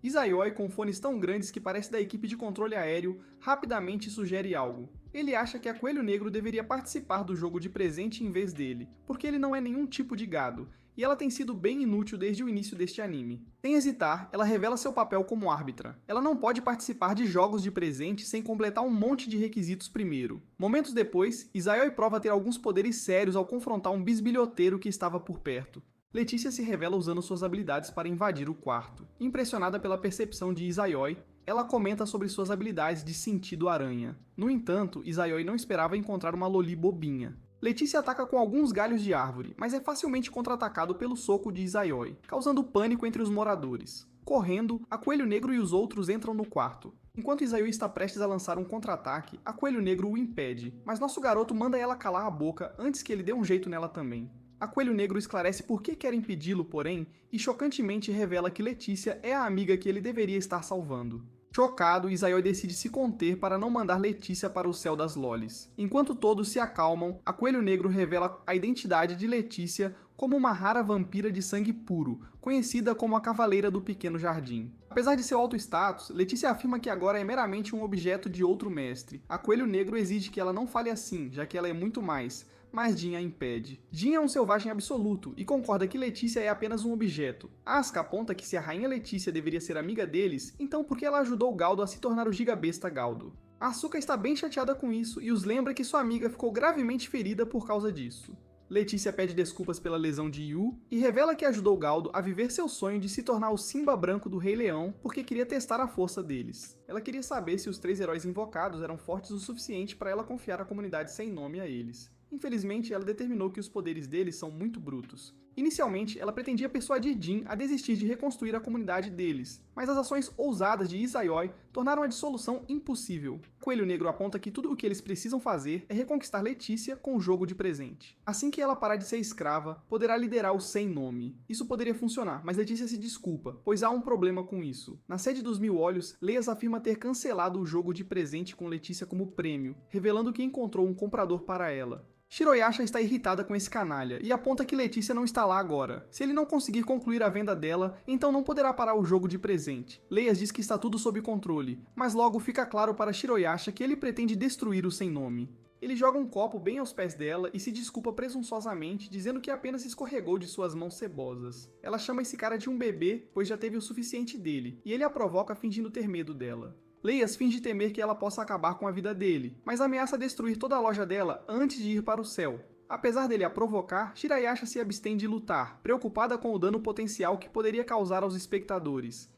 [SPEAKER 1] Izayoi, com fones tão grandes que parece da equipe de controle aéreo, rapidamente sugere algo. Ele acha que a Coelho Negro deveria participar do jogo de presente em vez dele, porque ele não é nenhum tipo de gado, e ela tem sido bem inútil desde o início deste anime. Sem hesitar, ela revela seu papel como árbitra. Ela não pode participar de jogos de presente sem completar um monte de requisitos primeiro. Momentos depois, Izayoi prova ter alguns poderes sérios ao confrontar um bisbilhoteiro que estava por perto. Letícia se revela usando suas habilidades para invadir o quarto. Impressionada pela percepção de Izayoi, ela comenta sobre suas habilidades de sentido aranha. No entanto, Izayoi não esperava encontrar uma loli bobinha. Letícia ataca com alguns galhos de árvore, mas é facilmente contra-atacado pelo soco de Izayoi, causando pânico entre os moradores. Correndo, a Coelho Negro e os outros entram no quarto. Enquanto Izayoi está prestes a lançar um contra-ataque, a Coelho Negro o impede, mas nosso garoto manda ela calar a boca antes que ele dê um jeito nela também. A Coelho Negro esclarece por que quer impedi-lo, porém, e chocantemente revela que Letícia é a amiga que ele deveria estar salvando. Chocado, Izayoi decide se conter para não mandar Letícia para o céu das lolis. Enquanto todos se acalmam, a Coelho Negro revela a identidade de Letícia como uma rara vampira de sangue puro, conhecida como a Cavaleira do Pequeno Jardim. Apesar de seu alto status, Letícia afirma que agora é meramente um objeto de outro mestre. A Coelho Negro exige que ela não fale assim, já que ela é muito mais, mas Jin a impede. Jin é um selvagem absoluto e concorda que Letícia é apenas um objeto. Asuka aponta que se a rainha Letícia deveria ser amiga deles, então por que ela ajudou Galdo a se tornar o gigabesta Galdo? Asuka está bem chateada com isso e os lembra que sua amiga ficou gravemente ferida por causa disso. Letícia pede desculpas pela lesão de Yu e revela que ajudou Galdo a viver seu sonho de se tornar o Simba branco do Rei Leão porque queria testar a força deles. Ela queria saber se os 3 heróis invocados eram fortes o suficiente para ela confiar a comunidade sem nome a eles. Infelizmente, ela determinou que os poderes deles são muito brutos. Inicialmente, ela pretendia persuadir Jin a desistir de reconstruir a comunidade deles, mas as ações ousadas de Izayoi tornaram a dissolução impossível. Coelho Negro aponta que tudo o que eles precisam fazer é reconquistar Letícia com o jogo de presente. Assim que ela parar de ser escrava, poderá liderar o Sem Nome. Isso poderia funcionar, mas Letícia se desculpa, pois há um problema com isso. Na sede dos Mil Olhos, Leias afirma ter cancelado o jogo de presente com Letícia como prêmio, revelando que encontrou um comprador para ela. Shiroyasha está irritada com esse canalha e aponta que Letícia não está lá agora. Se ele não conseguir concluir a venda dela, então não poderá parar o jogo de presente. Leias diz que está tudo sob controle, mas logo fica claro para Shiroyasha que ele pretende destruir o Sem Nome. Ele joga um copo bem aos pés dela e se desculpa presunçosamente, dizendo que apenas escorregou de suas mãos cebosas. Ela chama esse cara de um bebê, pois já teve o suficiente dele, e ele a provoca fingindo ter medo dela. Leias finge temer que ela possa acabar com a vida dele, mas ameaça destruir toda a loja dela antes de ir para o céu. Apesar dele a provocar, Shirayasha se abstém de lutar, preocupada com o dano potencial que poderia causar aos espectadores.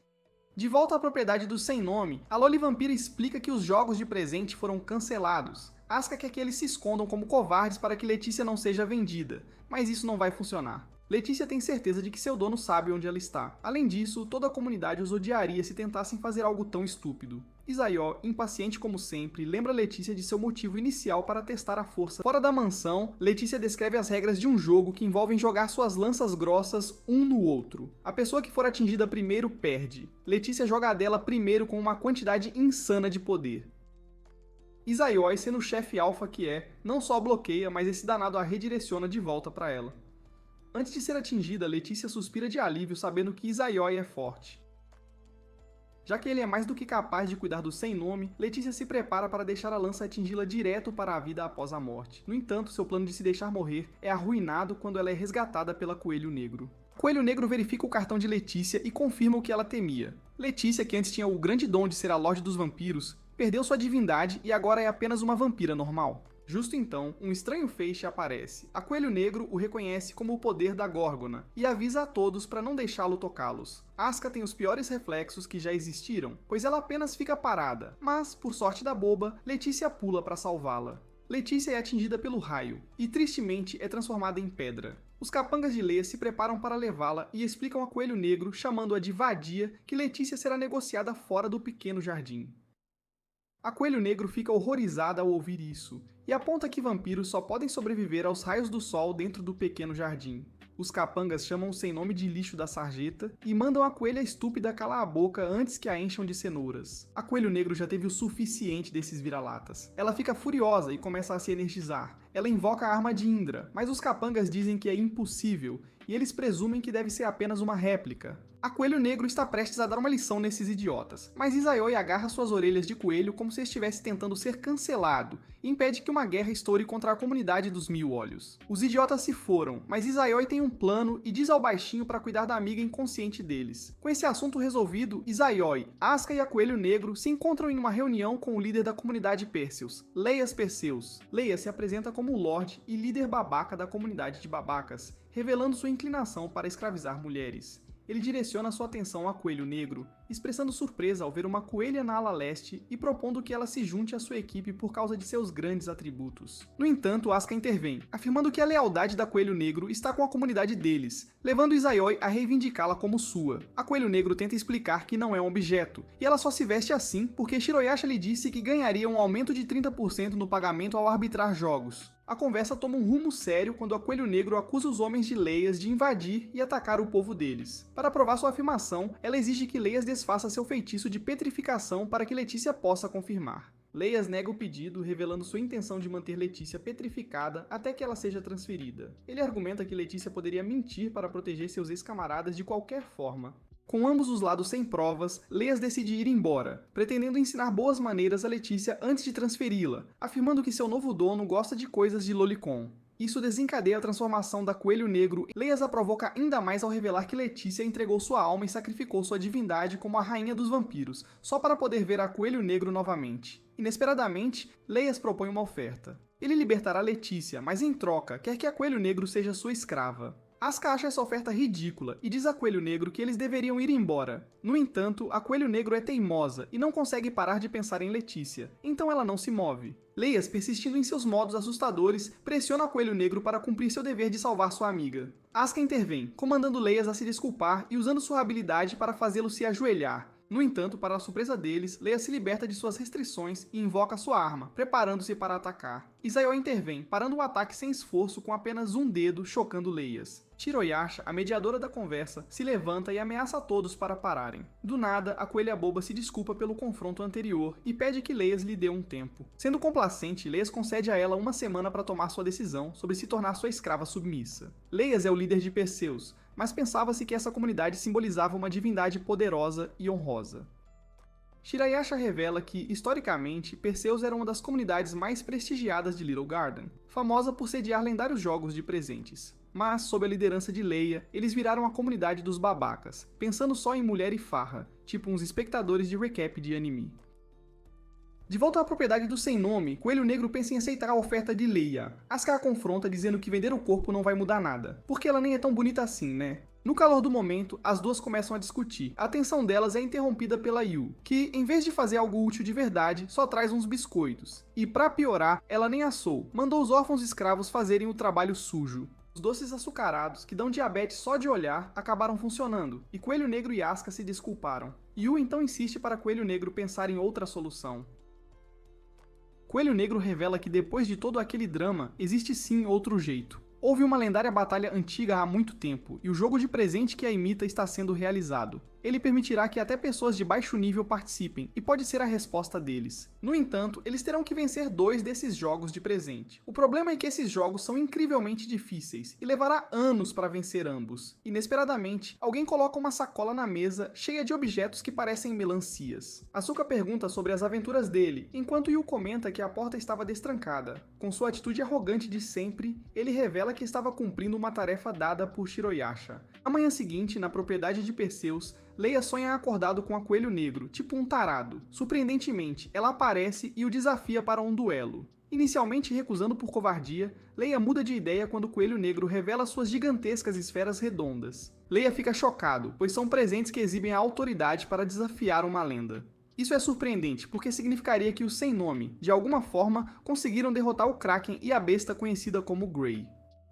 [SPEAKER 1] De volta à propriedade do Sem Nome, a Loli Vampira explica que os jogos de presente foram cancelados. Asuka quer que eles se escondam como covardes para que Letícia não seja vendida, mas isso não vai funcionar. Letícia tem certeza de que seu dono sabe onde ela está. Além disso, toda a comunidade os odiaria se tentassem fazer algo tão estúpido. Izayoi, impaciente como sempre, lembra Letícia de seu motivo inicial para testar a força. Fora da mansão, Letícia descreve as regras de um jogo que envolvem jogar suas lanças grossas um no outro. A pessoa que for atingida primeiro perde. Letícia joga a dela primeiro com uma quantidade insana de poder. Izayoi, sendo o chefe alfa que é, não só bloqueia, mas esse danado a redireciona de volta para ela. Antes de ser atingida, Letícia suspira de alívio sabendo que Izayoi é forte. Já que ele é mais do que capaz de cuidar do Sem Nome, Letícia se prepara para deixar a lança atingi-la direto para a vida após a morte. No entanto, seu plano de se deixar morrer é arruinado quando ela é resgatada pela Coelho Negro. Coelho Negro verifica o cartão de Letícia e confirma o que ela temia. Letícia, que antes tinha o grande dom de ser a Lorde dos Vampiros, perdeu sua divindade e agora é apenas uma vampira normal. Justo então, um estranho feixe aparece. A Coelho Negro o reconhece como o poder da Górgona e avisa a todos para não deixá-lo tocá-los. Asuka tem os piores reflexos que já existiram, pois ela apenas fica parada, mas, por sorte da boba, Letícia pula para salvá-la. Letícia é atingida pelo raio e, tristemente, é transformada em pedra. Os capangas de Leia se preparam para levá-la e explicam a Coelho Negro, chamando-a de vadia, que Letícia será negociada fora do pequeno jardim. A Coelho Negro fica horrorizada ao ouvir isso, e aponta que vampiros só podem sobreviver aos raios do sol dentro do pequeno jardim. Os capangas chamam o Sem Nome de lixo da sarjeta e mandam a coelha estúpida calar a boca antes que a encham de cenouras. A Coelho Negro já teve o suficiente desses vira-latas. Ela fica furiosa e começa a se energizar. Ela invoca a arma de Indra, mas os capangas dizem que é impossível, e eles presumem que deve ser apenas uma réplica. A Coelho Negro está prestes a dar uma lição nesses idiotas, mas Izayoi agarra suas orelhas de coelho como se estivesse tentando ser cancelado e impede que uma guerra estoure contra a comunidade dos Mil Olhos. Os idiotas se foram, mas Izayoi tem um plano e diz ao baixinho para cuidar da amiga inconsciente deles. Com esse assunto resolvido, Izayoi, Asuka e a Coelho Negro se encontram em uma reunião com o líder da comunidade Perseus, Leias Perseus. Leia se apresenta como o Lorde e líder babaca da comunidade de babacas, revelando sua inclinação para escravizar mulheres. Ele direciona sua atenção a Coelho Negro, expressando surpresa ao ver uma coelha na ala leste e propondo que ela se junte à sua equipe por causa de seus grandes atributos. No entanto, Asuka intervém, afirmando que a lealdade da Coelho Negro está com a comunidade deles, levando Izayoi a reivindicá-la como sua. A Coelho Negro tenta explicar que não é um objeto, e ela só se veste assim porque Shiroyasha lhe disse que ganharia um aumento de 30% no pagamento ao arbitrar jogos. A conversa toma um rumo sério quando a Coelho Negro acusa os homens de Leias de invadir e atacar o povo deles. Para provar sua afirmação, ela exige que Leias desfaça seu feitiço de petrificação para que Letícia possa confirmar. Leia nega o pedido, revelando sua intenção de manter Letícia petrificada até que ela seja transferida. Ele argumenta que Letícia poderia mentir para proteger seus ex-camaradas de qualquer forma. Com ambos os lados sem provas, Leias decide ir embora, pretendendo ensinar boas maneiras a Letícia antes de transferi-la, afirmando que seu novo dono gosta de coisas de lolicon. Isso desencadeia a transformação da Coelho Negro. Leias a provoca ainda mais ao revelar que Letícia entregou sua alma e sacrificou sua divindade como a rainha dos vampiros, só para poder ver a Coelho Negro novamente. Inesperadamente, Leias propõe uma oferta. Ele libertará Letícia, mas em troca, quer que a Coelho Negro seja sua escrava. Asuka acha essa oferta ridícula e diz a Coelho Negro que eles deveriam ir embora. No entanto, a Coelho Negro é teimosa e não consegue parar de pensar em Letícia, então ela não se move. Leias, persistindo em seus modos assustadores, pressiona a Coelho Negro para cumprir seu dever de salvar sua amiga. Asuka intervém, comandando Leias a se desculpar e usando sua habilidade para fazê-lo se ajoelhar. No entanto, para a surpresa deles, Leia se liberta de suas restrições e invoca sua arma, preparando-se para atacar. Izayoi intervém, parando o ataque sem esforço com apenas um dedo, chocando Leias. Shiroyasha, a mediadora da conversa, se levanta e ameaça a todos para pararem. Do nada, a coelha boba se desculpa pelo confronto anterior e pede que Leias lhe dê um tempo. Sendo complacente, Leias concede a ela uma semana para tomar sua decisão sobre se tornar sua escrava submissa. Leias é o líder de Perseus, mas pensava-se que essa comunidade simbolizava uma divindade poderosa e honrosa. Shirayasha revela que, historicamente, Perseus era uma das comunidades mais prestigiadas de Little Garden, famosa por sediar lendários jogos de presentes. Mas, sob a liderança de Leia, eles viraram a comunidade dos babacas, pensando só em mulher e farra, tipo uns espectadores de recap de anime. De volta à propriedade do Sem Nome, Coelho Negro pensa em aceitar a oferta de Leia. Asuka a confronta dizendo que vender o corpo não vai mudar nada, porque ela nem é tão bonita assim, né? No calor do momento, as duas começam a discutir. A atenção delas é interrompida pela Yu, que, em vez de fazer algo útil de verdade, só traz uns biscoitos. E pra piorar, ela nem assou, mandou os órfãos escravos fazerem o trabalho sujo. Os doces açucarados, que dão diabetes só de olhar, acabaram funcionando, e Coelho Negro e Asuka se desculparam. Yu então insiste para Coelho Negro pensar em outra solução. Coelho Negro revela que depois de todo aquele drama, existe sim outro jeito. Houve uma lendária batalha antiga há muito tempo, e o jogo de presente que a imita está sendo realizado. Ele permitirá que até pessoas de baixo nível participem, e pode ser a resposta deles. No entanto, eles terão que vencer 2 desses jogos de presente. O problema é que esses jogos são incrivelmente difíceis, e levará anos para vencer ambos. Inesperadamente, alguém coloca uma sacola na mesa, cheia de objetos que parecem melancias. Asuka pergunta sobre as aventuras dele, enquanto Yu comenta que a porta estava destrancada. Com sua atitude arrogante de sempre, ele revela que estava cumprindo uma tarefa dada por Shiroyasha. Na manhã seguinte, na propriedade de Perseus, Leia sonha acordado com a Coelho Negro, tipo um tarado. Surpreendentemente, ela aparece e o desafia para um duelo. Inicialmente recusando por covardia, Leia muda de ideia quando o Coelho Negro revela suas gigantescas esferas redondas. Leia fica chocado, pois são presentes que exibem a autoridade para desafiar uma lenda. Isso é surpreendente, porque significaria que os Sem Nome, de alguma forma, conseguiram derrotar o Kraken e a besta conhecida como Grey.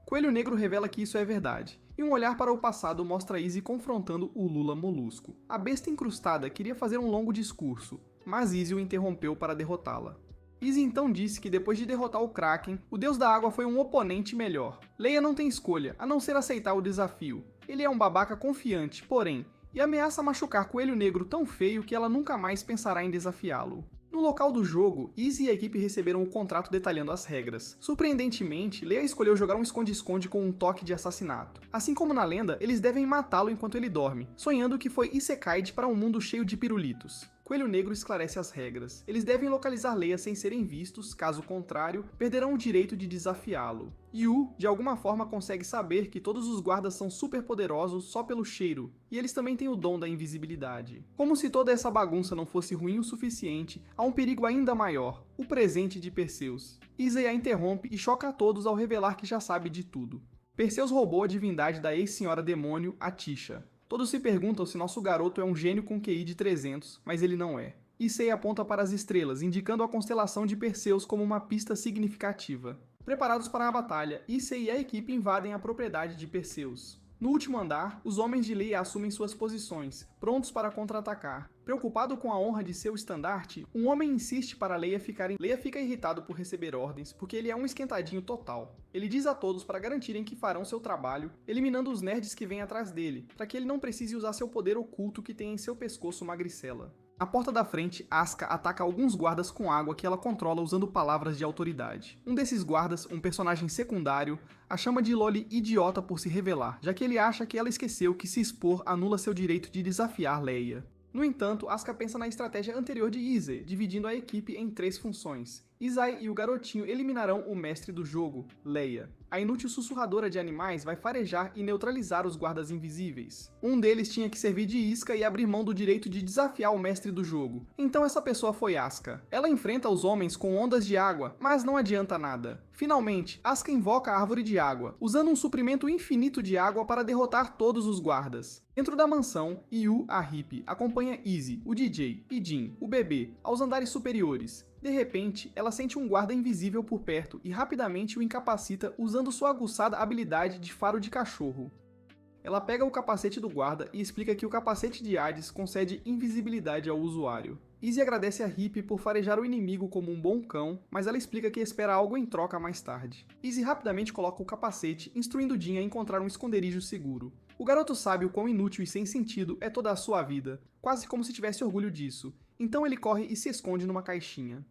[SPEAKER 1] Coelho Negro revela que isso é verdade, e um olhar para o passado mostra Izzy confrontando o Lula Molusco. A besta incrustada queria fazer um longo discurso, mas Izzy o interrompeu para derrotá-la. Izzy então disse que depois de derrotar o Kraken, o Deus da Água foi um oponente melhor. Leia não tem escolha, a não ser aceitar o desafio. Ele é um babaca confiante, porém, e ameaça machucar Coelho Negro tão feio que ela nunca mais pensará em desafiá-lo. No local do jogo, Izzy e a equipe receberam um contrato detalhando as regras. Surpreendentemente, Leia escolheu jogar um esconde-esconde com um toque de assassinato. Assim como na lenda, eles devem matá-lo enquanto ele dorme, sonhando que foi Isekai'd para um mundo cheio de pirulitos. Coelho Negro esclarece as regras. Eles devem localizar Leia sem serem vistos, caso contrário, perderão o direito de desafiá-lo. Yu, de alguma forma, consegue saber que todos os guardas são super poderosos só pelo cheiro, e eles também têm o dom da invisibilidade. Como se toda essa bagunça não fosse ruim o suficiente, há um perigo ainda maior, o presente de Perseus. Izzy a interrompe e choca a todos ao revelar que já sabe de tudo. Perseus roubou a divindade da ex-senhora demônio, Atisha. Todos se perguntam se nosso garoto é um gênio com QI de 300, mas ele não é. Issei aponta para as estrelas, indicando a constelação de Perseus como uma pista significativa. Preparados para a batalha, Issei e a equipe invadem a propriedade de Perseus. No último andar, os homens de Leia assumem suas posições, prontos para contra-atacar. Preocupado com a honra de seu estandarte, um homem insiste para Leia ficar em... Leia fica irritado por receber ordens, porque ele é um esquentadinho total. Ele diz a todos para garantirem que farão seu trabalho, eliminando os nerds que vêm atrás dele, para que ele não precise usar seu poder oculto que tem em seu pescoço uma gricela. Na porta da frente, Asuka ataca alguns guardas com água que ela controla usando palavras de autoridade. Um desses guardas, um personagem secundário, a chama de Loli idiota por se revelar, já que ele acha que ela esqueceu que se expor anula seu direito de desafiar Leia. No entanto, Asuka pensa na estratégia anterior de Izzy, dividindo a equipe em 3 funções. Izai e o garotinho eliminarão o mestre do jogo, Leia. A inútil sussurradora de animais vai farejar e neutralizar os guardas invisíveis. Um deles tinha que servir de isca e abrir mão do direito de desafiar o mestre do jogo. Então essa pessoa foi Asuka. Ela enfrenta os homens com ondas de água, mas não adianta nada. Finalmente, Asuka invoca a árvore de água, usando um suprimento infinito de água para derrotar todos os guardas. Dentro da mansão, Yu, a hippie, acompanha Izzy, o DJ, e Jin, o bebê, aos andares superiores. De repente, ela sente um guarda invisível por perto e rapidamente o incapacita usando sua aguçada habilidade de faro de cachorro. Ela pega o capacete do guarda e explica que o capacete de Hades concede invisibilidade ao usuário. Izzy agradece a hippie por farejar o inimigo como um bom cão, mas ela explica que espera algo em troca mais tarde. Izzy rapidamente coloca o capacete, instruindo Jin a encontrar um esconderijo seguro. O garoto sabe o quão inútil e sem sentido é toda a sua vida, quase como se tivesse orgulho disso. Então ele corre e se esconde numa caixinha.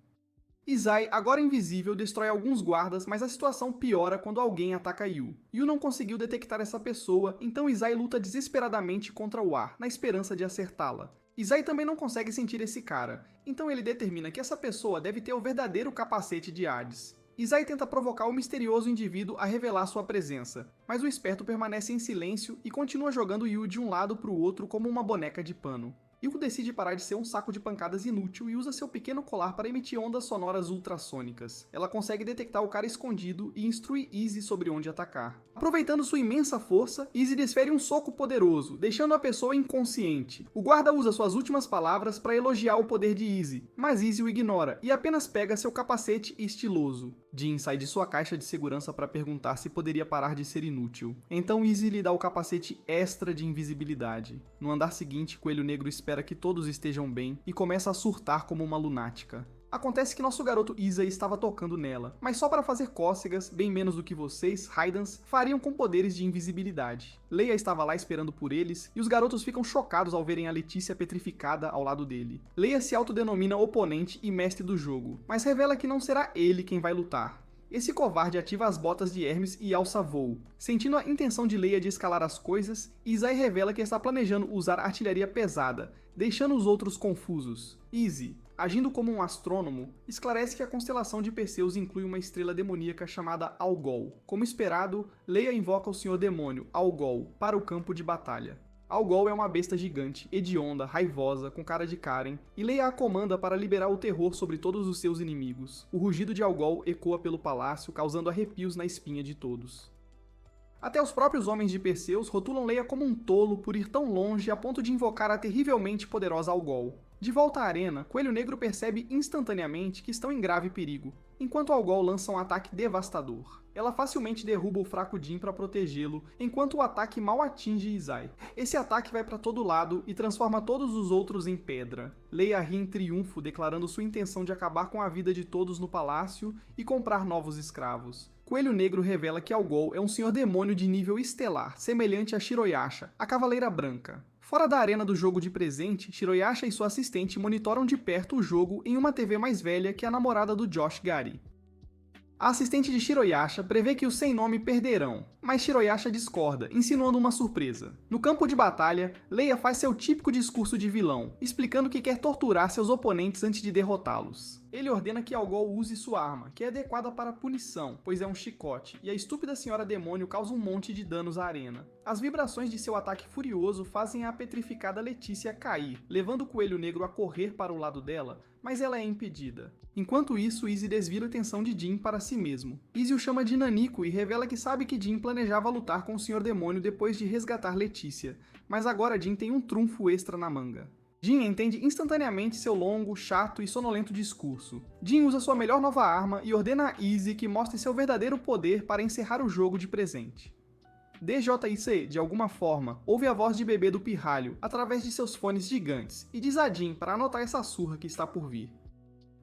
[SPEAKER 1] Izai, agora invisível, destrói alguns guardas, mas a situação piora quando alguém ataca Yu. Yu não conseguiu detectar essa pessoa, então Izai luta desesperadamente contra o ar, na esperança de acertá-la. Izai também não consegue sentir esse cara, então ele determina que essa pessoa deve ter o verdadeiro capacete de Hades. Izai tenta provocar o misterioso indivíduo a revelar sua presença, mas o esperto permanece em silêncio e continua jogando Yu de um lado para o outro como uma boneca de pano. Yu decide parar de ser um saco de pancadas inútil e usa seu pequeno colar para emitir ondas sonoras ultrassônicas. Ela consegue detectar o cara escondido e instrui Izzy sobre onde atacar. Aproveitando sua imensa força, Izzy desfere um soco poderoso, deixando a pessoa inconsciente. O guarda usa suas últimas palavras para elogiar o poder de Izzy, mas Izzy o ignora e apenas pega seu capacete estiloso. Jin sai de sua caixa de segurança para perguntar se poderia parar de ser inútil. Então Izzy lhe dá o capacete extra de invisibilidade. No andar seguinte, Coelho Negro espera que todos estejam bem e começa a surtar como uma lunática. Acontece que nosso garoto Izzy estava tocando nela, mas só para fazer cócegas, bem menos do que vocês, Raidans, fariam com poderes de invisibilidade. Leia estava lá esperando por eles, e os garotos ficam chocados ao verem a Letícia petrificada ao lado dele. Leia se autodenomina oponente e mestre do jogo, mas revela que não será ele quem vai lutar. Esse covarde ativa as botas de Hermes e alça voo. Sentindo a intenção de Leia de escalar as coisas, Izzy revela que está planejando usar artilharia pesada, deixando os outros confusos. Izzy, agindo como um astrônomo, esclarece que a constelação de Perseus inclui uma estrela demoníaca chamada Algol. Como esperado, Leia invoca o Senhor Demônio, Algol, para o campo de batalha. Algol é uma besta gigante, hedionda, raivosa, com cara de Karen, e Leia a comanda para liberar o terror sobre todos os seus inimigos. O rugido de Algol ecoa pelo palácio, causando arrepios na espinha de todos. Até os próprios homens de Perseus rotulam Leia como um tolo por ir tão longe a ponto de invocar a terrivelmente poderosa Algol. De volta à arena, Coelho Negro percebe instantaneamente que estão em grave perigo, enquanto Algol lança um ataque devastador. Ela facilmente derruba o fraco Jin para protegê-lo, enquanto o ataque mal atinge Izai. Esse ataque vai para todo lado e transforma todos os outros em pedra. Leia ri em triunfo, declarando sua intenção de acabar com a vida de todos no palácio e comprar novos escravos. Coelho Negro revela que Algol é um senhor demônio de nível estelar, semelhante a Shiroyasha, a Cavaleira Branca. Fora da arena do jogo de presente, Shiroyasha e sua assistente monitoram de perto o jogo em uma TV mais velha que a namorada do Josh Gary. A assistente de Shiroyasha prevê que os sem nome perderão, mas Shiroyasha discorda, insinuando uma surpresa. No campo de batalha, Leia faz seu típico discurso de vilão, explicando que quer torturar seus oponentes antes de derrotá-los. Ele ordena que Algol use sua arma, que é adequada para punição, pois é um chicote, e a estúpida senhora demônio causa um monte de danos à arena. As vibrações de seu ataque furioso fazem a petrificada Letícia cair, levando o Coelho Negro a correr para o lado dela, mas ela é impedida. Enquanto isso, Izzy desvira a atenção de Jin para si mesmo. Izzy o chama de Nanico e revela que sabe que Jin planejava lutar com o Senhor Demônio depois de resgatar Letícia, mas agora Jin tem um trunfo extra na manga. Jin entende instantaneamente seu longo, chato e sonolento discurso. Jin usa sua melhor nova arma e ordena a Izzy que mostre seu verdadeiro poder para encerrar o jogo de presente. DJIC, de alguma forma, ouve a voz de bebê do pirralho através de seus fones gigantes e diz a Jin para anotar essa surra que está por vir.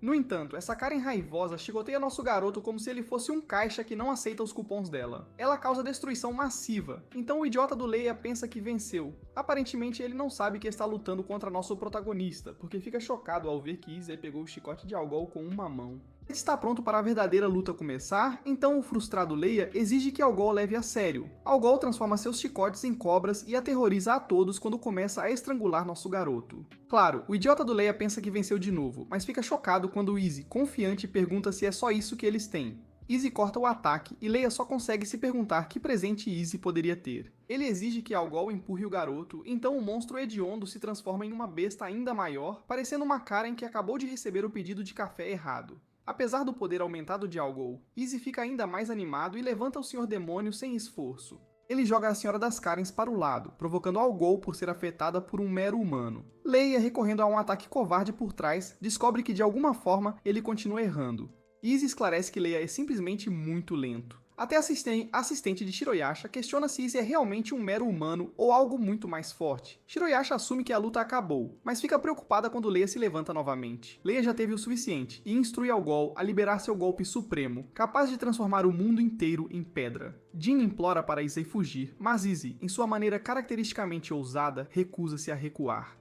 [SPEAKER 1] No entanto, essa Karen raivosa chicoteia nosso garoto como se ele fosse um caixa que não aceita os cupons dela. Ela causa destruição massiva, então o idiota do Leia pensa que venceu. Aparentemente ele não sabe que está lutando contra nosso protagonista, porque fica chocado ao ver que Izzy pegou o chicote de Algol com uma mão. Ele está pronto para a verdadeira luta começar, então o frustrado Leia exige que Algol leve a sério. Algol transforma seus chicotes em cobras e aterroriza a todos quando começa a estrangular nosso garoto. Claro, o idiota do Leia pensa que venceu de novo, mas fica chocado quando Izzy, confiante, pergunta se é só isso que eles têm. Izzy corta o ataque e Leia só consegue se perguntar que presente Izzy poderia ter. Ele exige que Algol empurre o garoto, então o monstro hediondo se transforma em uma besta ainda maior, parecendo uma Karen que acabou de receber o pedido de café errado. Apesar do poder aumentado de Algol, Izzy fica ainda mais animado e levanta o Sr. Demônio sem esforço. Ele joga a Senhora das Karens para o lado, provocando Algol por ser afetada por um mero humano. Leia, recorrendo a um ataque covarde por trás, descobre que de alguma forma ele continua errando. Izzy esclarece que Leia é simplesmente muito lento. Até a assistente de Shiroyasha questiona se Izzy é realmente um mero humano ou algo muito mais forte. Shiroyasha assume que a luta acabou, mas fica preocupada quando Leia se levanta novamente. Leia já teve o suficiente e instrui Algol a liberar seu golpe supremo, capaz de transformar o mundo inteiro em pedra. Jin implora para Izzy fugir, mas Izzy, em sua maneira caracteristicamente ousada, recusa-se a recuar.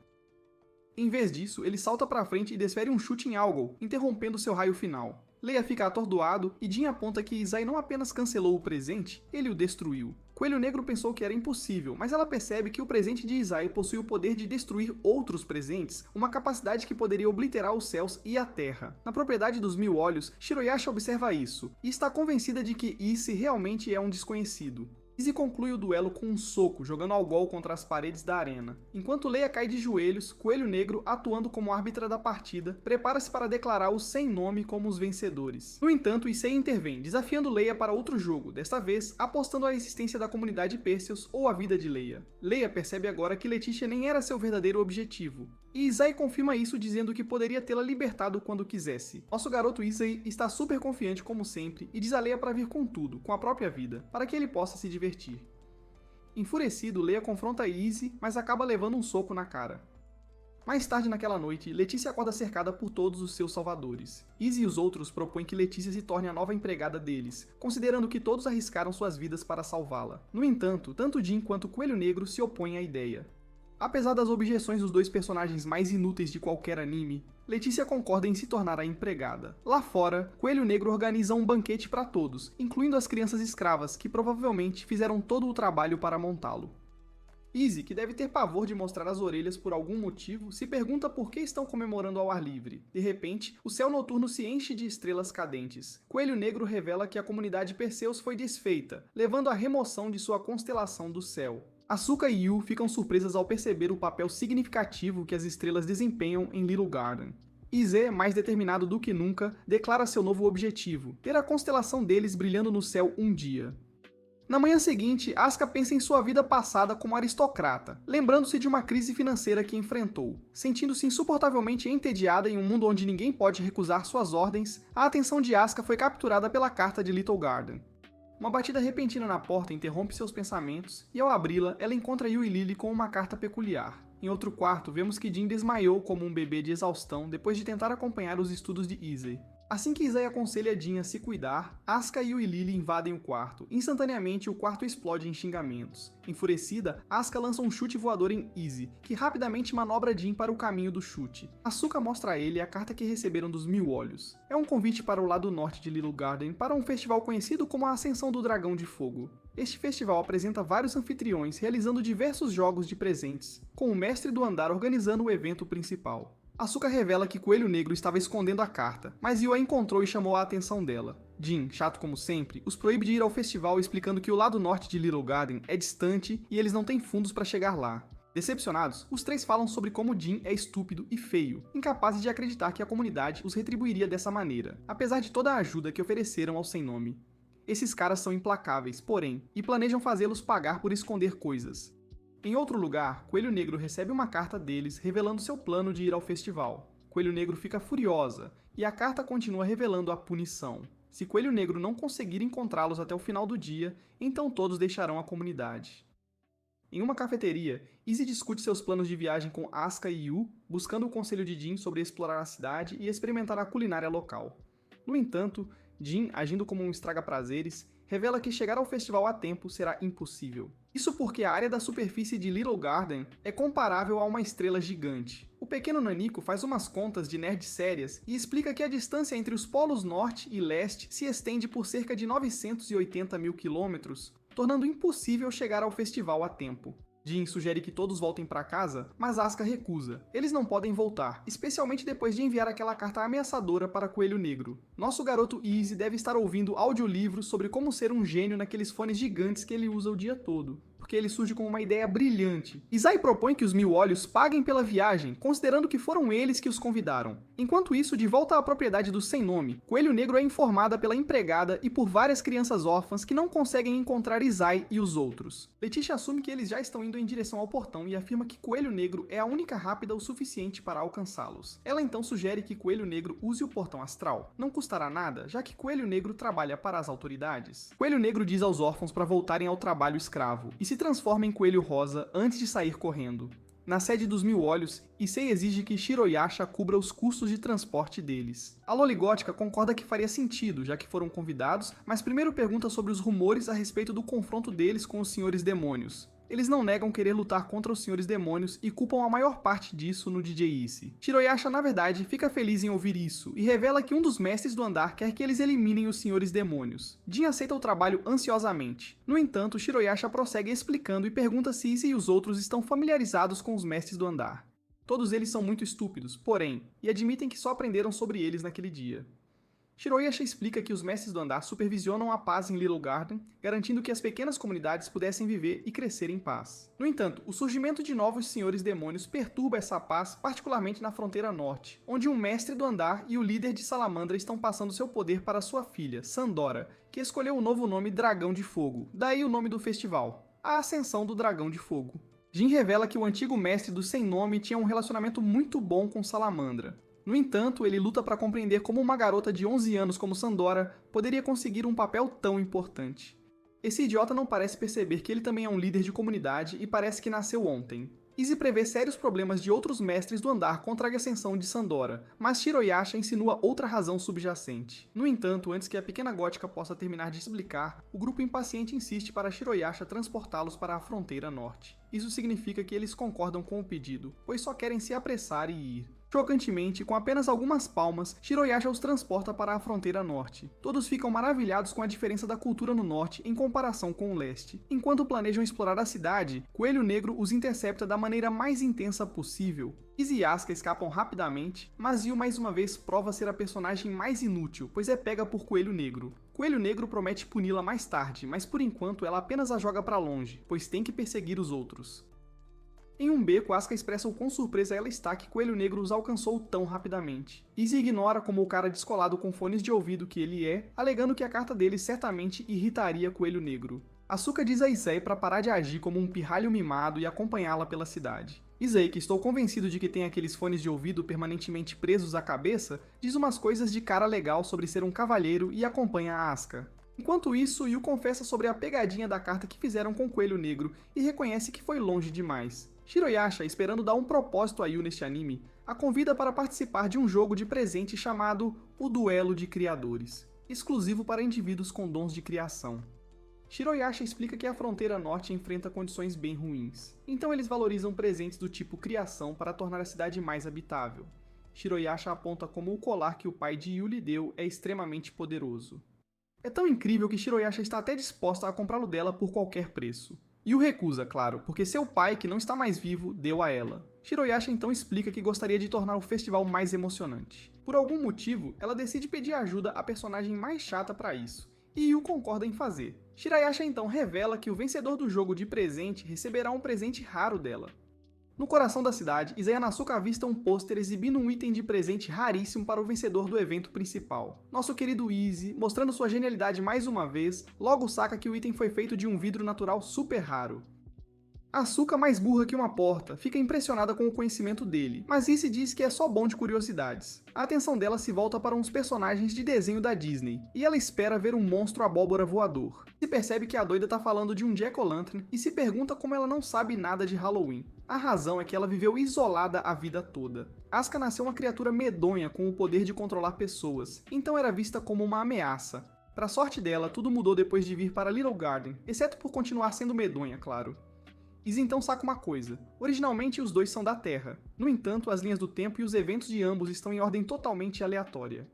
[SPEAKER 1] Em vez disso, ele salta para frente e desfere um chute em Algol, interrompendo seu raio final. Leia fica atordoado e Jin aponta que Izai não apenas cancelou o presente, ele o destruiu. Coelho Negro pensou que era impossível, mas ela percebe que o presente de Izai possui o poder de destruir outros presentes, uma capacidade que poderia obliterar os céus e a terra. Na propriedade dos Mil Olhos, Shiroyasha observa isso, e está convencida de que Issei realmente é um desconhecido. Izzy conclui o duelo com um soco, jogando Algol contra as paredes da arena. Enquanto Leia cai de joelhos, Coelho Negro, atuando como árbitra da partida, prepara-se para declarar os sem nome como os vencedores. No entanto, Issei intervém, desafiando Leia para outro jogo, desta vez apostando a existência da comunidade Perseus ou a vida de Leia. Leia percebe agora que Letitia nem era seu verdadeiro objetivo, e Izai confirma isso dizendo que poderia tê-la libertado quando quisesse. Nosso garoto Izai está super confiante como sempre e diz a Leia para vir com tudo, com a própria vida, para que ele possa se divertir. Enfurecido, Leia confronta Izzy, mas acaba levando um soco na cara. Mais tarde naquela noite, Letícia acorda cercada por todos os seus salvadores. Izzy e os outros propõem que Letícia se torne a nova empregada deles, considerando que todos arriscaram suas vidas para salvá-la. No entanto, tanto Jin quanto Coelho Negro se opõem à ideia. Apesar das objeções dos dois personagens mais inúteis de qualquer anime, Letícia concorda em se tornar a empregada. Lá fora, Coelho Negro organiza um banquete para todos, incluindo as crianças escravas, que provavelmente fizeram todo o trabalho para montá-lo. Izzy, que deve ter pavor de mostrar as orelhas por algum motivo, se pergunta por que estão comemorando ao ar livre. De repente, o céu noturno se enche de estrelas cadentes. Coelho Negro revela que a comunidade Perseus foi desfeita, levando à remoção de sua constelação do céu. Asuka e Yu ficam surpresas ao perceber o papel significativo que as estrelas desempenham em Little Garden. Izzy, mais determinado do que nunca, declara seu novo objetivo, ter a constelação deles brilhando no céu um dia. Na manhã seguinte, Asuka pensa em sua vida passada como aristocrata, lembrando-se de uma crise financeira que enfrentou. Sentindo-se insuportavelmente entediada em um mundo onde ninguém pode recusar suas ordens, a atenção de Asuka foi capturada pela carta de Little Garden. Uma batida repentina na porta interrompe seus pensamentos, e ao abri-la, ela encontra Yu e Lily com uma carta peculiar. Em outro quarto, vemos que Jin desmaiou como um bebê de exaustão depois de tentar acompanhar os estudos de Izzy. Assim que Izzy aconselha Jin a se cuidar, Asuka, Yu e Lily invadem o quarto. Instantaneamente, o quarto explode em xingamentos. Enfurecida, Asuka lança um chute voador em Izzy, que rapidamente manobra Jin para o caminho do chute. Asuka mostra a ele a carta que receberam dos Mil Olhos. É um convite para o lado norte de Little Garden para um festival conhecido como a Ascensão do Dragão de Fogo. Este festival apresenta vários anfitriões realizando diversos jogos de presentes, com o mestre do andar organizando o evento principal. Asuka revela que Coelho Negro estava escondendo a carta, mas Yu a encontrou e chamou a atenção dela. Jin, chato como sempre, os proíbe de ir ao festival explicando que o lado norte de Little Garden é distante e eles não têm fundos para chegar lá. Decepcionados, os três falam sobre como Jin é estúpido e feio, incapazes de acreditar que a comunidade os retribuiria dessa maneira, apesar de toda a ajuda que ofereceram ao sem nome. Esses caras são implacáveis, porém, e planejam fazê-los pagar por esconder coisas. Em outro lugar, Coelho Negro recebe uma carta deles revelando seu plano de ir ao festival. Coelho Negro fica furiosa, e a carta continua revelando a punição. Se Coelho Negro não conseguir encontrá-los até o final do dia, então todos deixarão a comunidade. Em uma cafeteria, Izzy discute seus planos de viagem com Asuka e Yu, buscando o conselho de Jin sobre explorar a cidade e experimentar a culinária local. No entanto, Jin, agindo como um estraga-prazeres, revela que chegar ao festival a tempo será impossível. Isso porque a área da superfície de Little Garden é comparável a uma estrela gigante. O pequeno Nanico faz umas contas de nerd sérias e explica que a distância entre os polos norte e leste se estende por cerca de 980 mil quilômetros, tornando impossível chegar ao festival a tempo. Jin sugere que todos voltem para casa, mas Asuka recusa. Eles não podem voltar, especialmente depois de enviar aquela carta ameaçadora para Coelho Negro. Nosso garoto Izzy deve estar ouvindo audiolivros sobre como ser um gênio naqueles fones gigantes que ele usa o dia todo, porque ele surge com uma ideia brilhante. Izai propõe que os Mil Olhos paguem pela viagem, considerando que foram eles que os convidaram. Enquanto isso, de volta à propriedade do Sem Nome, Coelho Negro é informada pela empregada e por várias crianças órfãs que não conseguem encontrar Izai e os outros. Letitia assume que eles já estão indo em direção ao portão e afirma que Coelho Negro é a única rápida o suficiente para alcançá-los. Ela então sugere que Coelho Negro use o portão astral. Não custará nada, já que Coelho Negro trabalha para as autoridades. Coelho Negro diz aos órfãos para voltarem ao trabalho escravo e se transforma em Coelho Rosa antes de sair correndo. Na sede dos Mil Olhos, Issei exige que Shiroyasha cubra os custos de transporte deles. A Loligótica concorda que faria sentido, já que foram convidados, mas primeiro pergunta sobre os rumores a respeito do confronto deles com os Senhores Demônios. Eles não negam querer lutar contra os Senhores Demônios e culpam a maior parte disso no DJ Issei. Shiroyasha, na verdade, fica feliz em ouvir isso e revela que um dos mestres do andar quer que eles eliminem os Senhores Demônios. Jin aceita o trabalho ansiosamente. No entanto, Shiroyasha prossegue explicando e pergunta se Issei e os outros estão familiarizados com os mestres do andar. Todos eles são muito estúpidos, porém, e admitem que só aprenderam sobre eles naquele dia. Shiroyasha explica que os mestres do andar supervisionam a paz em Little Garden, garantindo que as pequenas comunidades pudessem viver e crescer em paz. No entanto, o surgimento de novos senhores demônios perturba essa paz, particularmente na fronteira norte, onde um mestre do andar e o líder de Salamandra estão passando seu poder para sua filha, Sandora, que escolheu o novo nome Dragão de Fogo, daí o nome do festival, a Ascensão do Dragão de Fogo. Jin revela que o antigo mestre do Sem Nome tinha um relacionamento muito bom com Salamandra. No entanto, ele luta para compreender como uma garota de 11 anos como Sandora poderia conseguir um papel tão importante. Esse idiota não parece perceber que ele também é um líder de comunidade e parece que nasceu ontem. Izzy prevê sérios problemas de outros mestres do andar contra a ascensão de Sandora, mas Shiroyasha insinua outra razão subjacente. No entanto, antes que a pequena gótica possa terminar de explicar, o grupo impaciente insiste para Shiroyasha transportá-los para a fronteira norte. Isso significa que eles concordam com o pedido, pois só querem se apressar e ir. Chocantemente, com apenas algumas palmas, Shiroyasha os transporta para a fronteira norte. Todos ficam maravilhados com a diferença da cultura no norte em comparação com o leste. Enquanto planejam explorar a cidade, Coelho Negro os intercepta da maneira mais intensa possível. Izzy e Asuka escapam rapidamente, mas Yu mais uma vez prova ser a personagem mais inútil, pois é pega por Coelho Negro. Coelho Negro promete puni-la mais tarde, mas por enquanto ela apenas a joga para longe, pois tem que perseguir os outros. Em um beco, Asuka expressa o quão surpresa ela está que Coelho Negro os alcançou tão rapidamente. Izzy ignora como o cara descolado com fones de ouvido que ele é, alegando que a carta dele certamente irritaria Coelho Negro. Asuka diz a Issei para parar de agir como um pirralho mimado e acompanhá-la pela cidade. Issei, que estou convencido de que tem aqueles fones de ouvido permanentemente presos à cabeça, diz umas coisas de cara legal sobre ser um cavalheiro e acompanha a Asuka. Enquanto isso, Yu confessa sobre a pegadinha da carta que fizeram com Coelho Negro e reconhece que foi longe demais. Shiroyasha, esperando dar um propósito a Yu neste anime, a convida para participar de um jogo de presente chamado O Duelo de Criadores, exclusivo para indivíduos com dons de criação. Shiroyasha explica que a fronteira norte enfrenta condições bem ruins, então eles valorizam presentes do tipo criação para tornar a cidade mais habitável. Shiroyasha aponta como o colar que o pai de Yu lhe deu é extremamente poderoso. É tão incrível que Shiroyasha está até disposta a comprá-lo dela por qualquer preço. Yu recusa, claro, porque seu pai, que não está mais vivo, deu a ela. Shiroyasha então explica que gostaria de tornar o festival mais emocionante. Por algum motivo, ela decide pedir ajuda à personagem mais chata para isso, e Yu concorda em fazer. Shiroyasha então revela que o vencedor do jogo de presente receberá um presente raro dela. No coração da cidade, Issei Nasuka avista um pôster exibindo um item de presente raríssimo para o vencedor do evento principal. Nosso querido Izzy, mostrando sua genialidade mais uma vez, logo saca que o item foi feito de um vidro natural super raro. Asuka, mais burra que uma porta, fica impressionada com o conhecimento dele, mas Izzy diz que é só bom de curiosidades. A atenção dela se volta para uns personagens de desenho da Disney, e ela espera ver um monstro abóbora voador. Se percebe que a doida tá falando de um Jack-o'-lantern e se pergunta como ela não sabe nada de Halloween. A razão é que ela viveu isolada a vida toda. Asuka nasceu uma criatura medonha com o poder de controlar pessoas, então era vista como uma ameaça. Pra sorte dela, tudo mudou depois de vir para Little Garden, exceto por continuar sendo medonha, claro. Izzy então saca uma coisa. Originalmente os dois são da Terra. No entanto, as linhas do tempo e os eventos de ambos estão em ordem totalmente aleatória.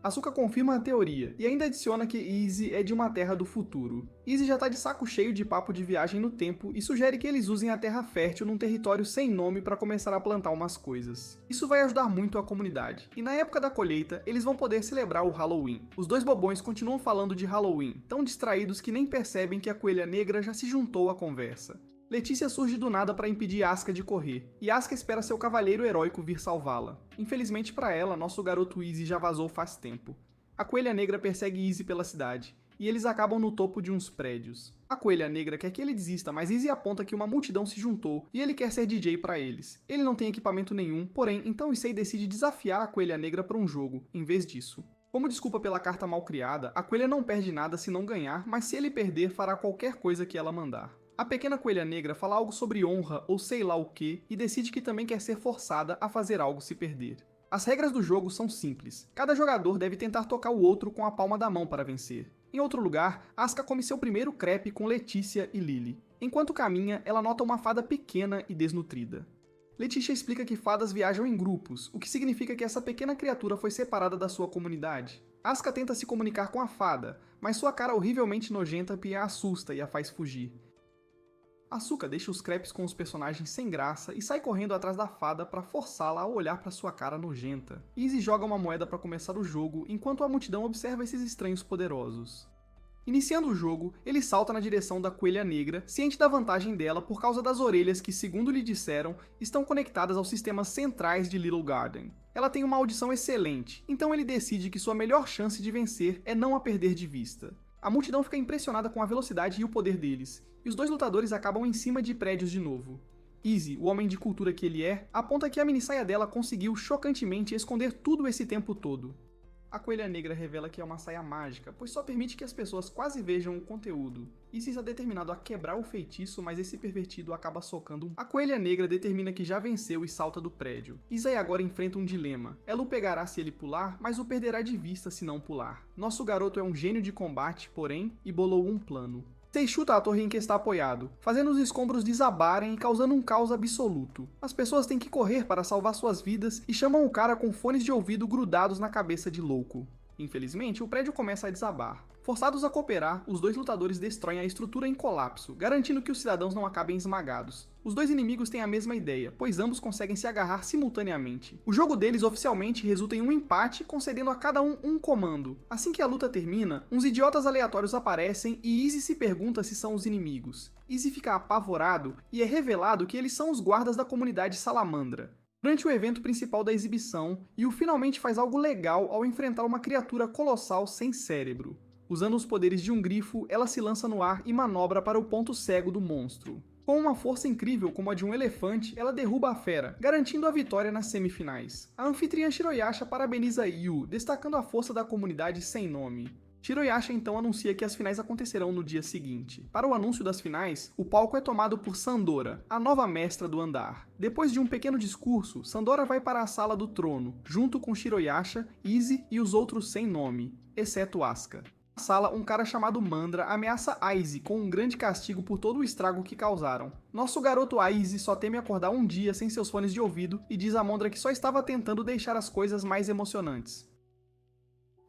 [SPEAKER 1] Asuka confirma a teoria, e ainda adiciona que Izzy é de uma Terra do futuro. Izzy já tá de saco cheio de papo de viagem no tempo e sugere que eles usem a Terra Fértil num território sem nome para começar a plantar umas coisas. Isso vai ajudar muito a comunidade, e na época da colheita, eles vão poder celebrar o Halloween. Os dois bobões continuam falando de Halloween, tão distraídos que nem percebem que a Coelha Negra já se juntou à conversa. Letícia surge do nada para impedir Asuka de correr, e Asuka espera seu cavaleiro heróico vir salvá-la. Infelizmente para ela, nosso garoto Izzy já vazou faz tempo. A Coelha Negra persegue Izzy pela cidade, e eles acabam no topo de uns prédios. A Coelha Negra quer que ele desista, mas Izzy aponta que uma multidão se juntou e ele quer ser DJ para eles. Ele não tem equipamento nenhum, porém, então Issei decide desafiar a Coelha Negra para um jogo, em vez disso. Como desculpa pela carta mal criada, a Coelha não perde nada se não ganhar, mas se ele perder, fará qualquer coisa que ela mandar. A pequena Coelha Negra fala algo sobre honra ou sei lá o que e decide que também quer ser forçada a fazer algo se perder. As regras do jogo são simples. Cada jogador deve tentar tocar o outro com a palma da mão para vencer. Em outro lugar, Asuka come seu primeiro crepe com Letícia e Lily. Enquanto caminha, ela nota uma fada pequena e desnutrida. Letícia explica que fadas viajam em grupos, o que significa que essa pequena criatura foi separada da sua comunidade. Asuka tenta se comunicar com a fada, mas sua cara horrivelmente nojenta a assusta e a faz fugir. Asuka deixa os crepes com os personagens sem graça e sai correndo atrás da fada para forçá-la a olhar para sua cara nojenta. Izzy joga uma moeda para começar o jogo, enquanto a multidão observa esses estranhos poderosos. Iniciando o jogo, ele salta na direção da Coelha Negra, ciente da vantagem dela por causa das orelhas que, segundo lhe disseram, estão conectadas aos sistemas centrais de Little Garden. Ela tem uma audição excelente, então ele decide que sua melhor chance de vencer é não a perder de vista. A multidão fica impressionada com a velocidade e o poder deles, e os dois lutadores acabam em cima de prédios de novo. Izzy, o homem de cultura que ele é, aponta que a minissaia dela conseguiu chocantemente esconder tudo esse tempo todo. A Coelha Negra revela que é uma saia mágica, pois só permite que as pessoas quase vejam o conteúdo. Izzy está determinado a quebrar o feitiço, mas esse pervertido acaba socando. A Coelha Negra determina que já venceu e salta do prédio. Izzy agora enfrenta um dilema. Ela o pegará se ele pular, mas o perderá de vista se não pular. Nosso garoto é um gênio de combate, porém, e bolou um plano. Issei chuta a torre em que está apoiado, fazendo os escombros desabarem e causando um caos absoluto. As pessoas têm que correr para salvar suas vidas e chamam o cara com fones de ouvido grudados na cabeça de louco. Infelizmente, o prédio começa a desabar. Forçados a cooperar, os dois lutadores destroem a estrutura em colapso, garantindo que os cidadãos não acabem esmagados. Os dois inimigos têm a mesma ideia, pois ambos conseguem se agarrar simultaneamente. O jogo deles oficialmente resulta em um empate, concedendo a cada um comando. Assim que a luta termina, uns idiotas aleatórios aparecem e Izzy se pergunta se são os inimigos. Izzy fica apavorado e é revelado que eles são os guardas da comunidade Salamandra. Durante o evento principal da exibição, Yu finalmente faz algo legal ao enfrentar uma criatura colossal sem cérebro. Usando os poderes de um grifo, ela se lança no ar e manobra para o ponto cego do monstro. Com uma força incrível como a de um elefante, ela derruba a fera, garantindo a vitória nas semifinais. A anfitriã Shiroyasha parabeniza Yu, destacando a força da comunidade sem nome. Shiroyasha então anuncia que as finais acontecerão no dia seguinte. Para o anúncio das finais, o palco é tomado por Sandora, a nova mestra do andar. Depois de um pequeno discurso, Sandora vai para a sala do trono, junto com Shiroyasha, Izzy e os outros sem nome, exceto Asuka. Na sala, um cara chamado Mandra ameaça Izzy com um grande castigo por todo o estrago que causaram. Nosso garoto Izzy só teme acordar um dia sem seus fones de ouvido e diz a Mandra que só estava tentando deixar as coisas mais emocionantes.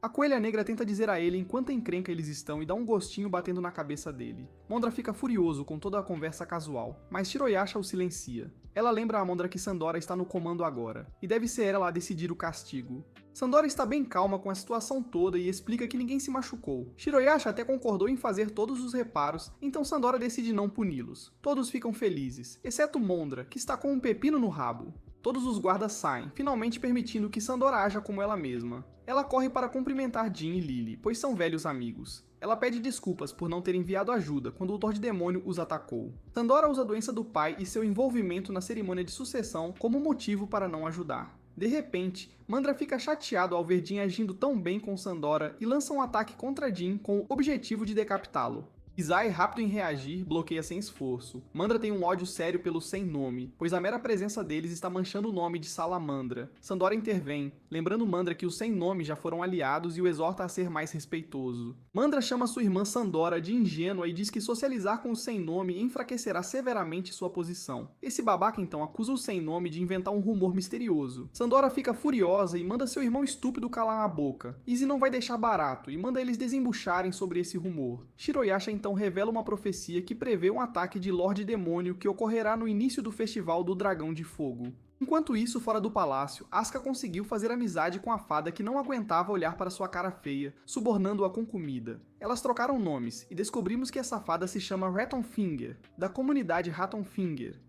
[SPEAKER 1] A Coelha Negra tenta dizer a ele em quanta encrenca eles estão e dá um gostinho batendo na cabeça dele. Mondra fica furioso com toda a conversa casual, mas Shiroyasha o silencia. Ela lembra a Mondra que Sandora está no comando agora, e deve ser ela a decidir o castigo. Sandora está bem calma com a situação toda e explica que ninguém se machucou. Shiroyasha até concordou em fazer todos os reparos, então Sandora decide não puni-los. Todos ficam felizes, exceto Mondra, que está com um pepino no rabo. Todos os guardas saem, finalmente permitindo que Sandora haja como ela mesma. Ela corre para cumprimentar Jin e Lily, pois são velhos amigos. Ela pede desculpas por não ter enviado ajuda quando o Lorde Demônio os atacou. Sandora usa a doença do pai e seu envolvimento na cerimônia de sucessão como motivo para não ajudar. De repente, Mandra fica chateado ao ver Jin agindo tão bem com Sandora e lança um ataque contra Jin com o objetivo de decapitá-lo. Izai, rápido em reagir, bloqueia sem esforço. Mandra tem um ódio sério pelo Sem Nome, pois a mera presença deles está manchando o nome de Salamandra. Sandora intervém, lembrando Mandra que os Sem Nome já foram aliados e o exorta a ser mais respeitoso. Mandra chama sua irmã Sandora de ingênua e diz que socializar com o Sem Nome enfraquecerá severamente sua posição. Esse babaca então acusa o Sem Nome de inventar um rumor misterioso. Sandora fica furiosa e manda seu irmão estúpido calar a boca. Izzy não vai deixar barato e manda eles desembucharem sobre esse rumor. Shiroyasha então revela uma profecia que prevê um ataque de Lorde Demônio que ocorrerá no início do Festival do Dragão de Fogo. Enquanto isso, fora do palácio, Asuka conseguiu fazer amizade com a fada que não aguentava olhar para sua cara feia, subornando-a com comida. Elas trocaram nomes, e descobrimos que essa fada se chama Rattonfinger, da comunidade Rattonfinger.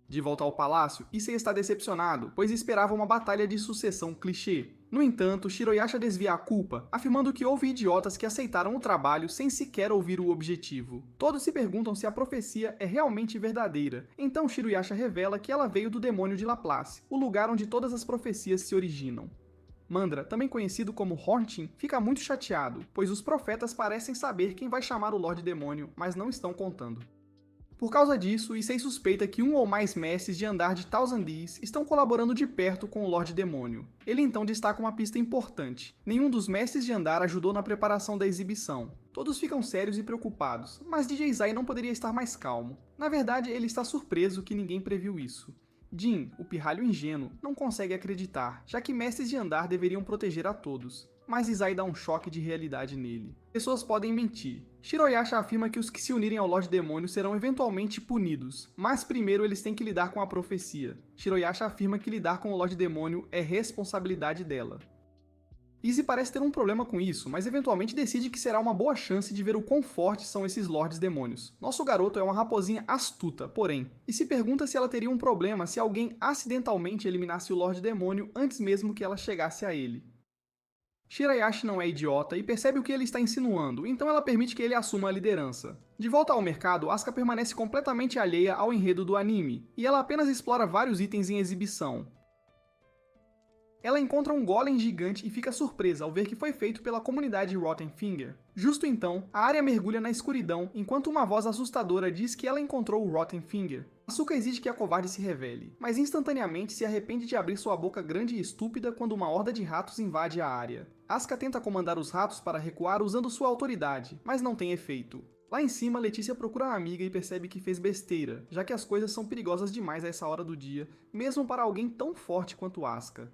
[SPEAKER 1] De volta ao palácio, Issei está decepcionado, pois esperava uma batalha de sucessão clichê. No entanto, Shiroyasha desvia a culpa, afirmando que houve idiotas que aceitaram o trabalho sem sequer ouvir o objetivo. Todos se perguntam se a profecia é realmente verdadeira, então Shiroyasha revela que ela veio do demônio de Laplace, o lugar onde todas as profecias se originam. Mandra, também conhecido como Horntin, fica muito chateado, pois os profetas parecem saber quem vai chamar o Lorde Demônio, mas não estão contando. Por causa disso, Issei suspeita que um ou mais mestres de andar de Thousand Days estão colaborando de perto com o Lorde Demônio. Ele então destaca uma pista importante. Nenhum dos mestres de andar ajudou na preparação da exibição. Todos ficam sérios e preocupados, mas DJ Zai não poderia estar mais calmo. Na verdade, ele está surpreso que ninguém previu isso. Jin, o pirralho ingênuo, não consegue acreditar, já que mestres de andar deveriam proteger a todos. Mas Izai dá um choque de realidade nele. Pessoas podem mentir. Shiroyasha afirma que os que se unirem ao Lorde Demônio serão eventualmente punidos, mas primeiro eles têm que lidar com a profecia. Shiroyasha afirma que lidar com o Lorde Demônio é responsabilidade dela. Izzy parece ter um problema com isso, mas eventualmente decide que será uma boa chance de ver o quão fortes são esses Lordes Demônios. Nosso garoto é uma raposinha astuta, porém, e se pergunta se ela teria um problema se alguém acidentalmente eliminasse o Lorde Demônio antes mesmo que ela chegasse a ele. Shirayashi não é idiota e percebe o que ele está insinuando, então ela permite que ele assuma a liderança. De volta ao mercado, Asuka permanece completamente alheia ao enredo do anime, e ela apenas explora vários itens em exibição. Ela encontra um golem gigante e fica surpresa ao ver que foi feito pela comunidade Rottenfinger. Justo então, a área mergulha na escuridão enquanto uma voz assustadora diz que ela encontrou o Rottenfinger. Asuka exige que a covarde se revele, mas instantaneamente se arrepende de abrir sua boca grande e estúpida quando uma horda de ratos invade a área. Asuka tenta comandar os ratos para recuar usando sua autoridade, mas não tem efeito. Lá em cima, Letícia procura uma amiga e percebe que fez besteira, já que as coisas são perigosas demais a essa hora do dia, mesmo para alguém tão forte quanto Asuka.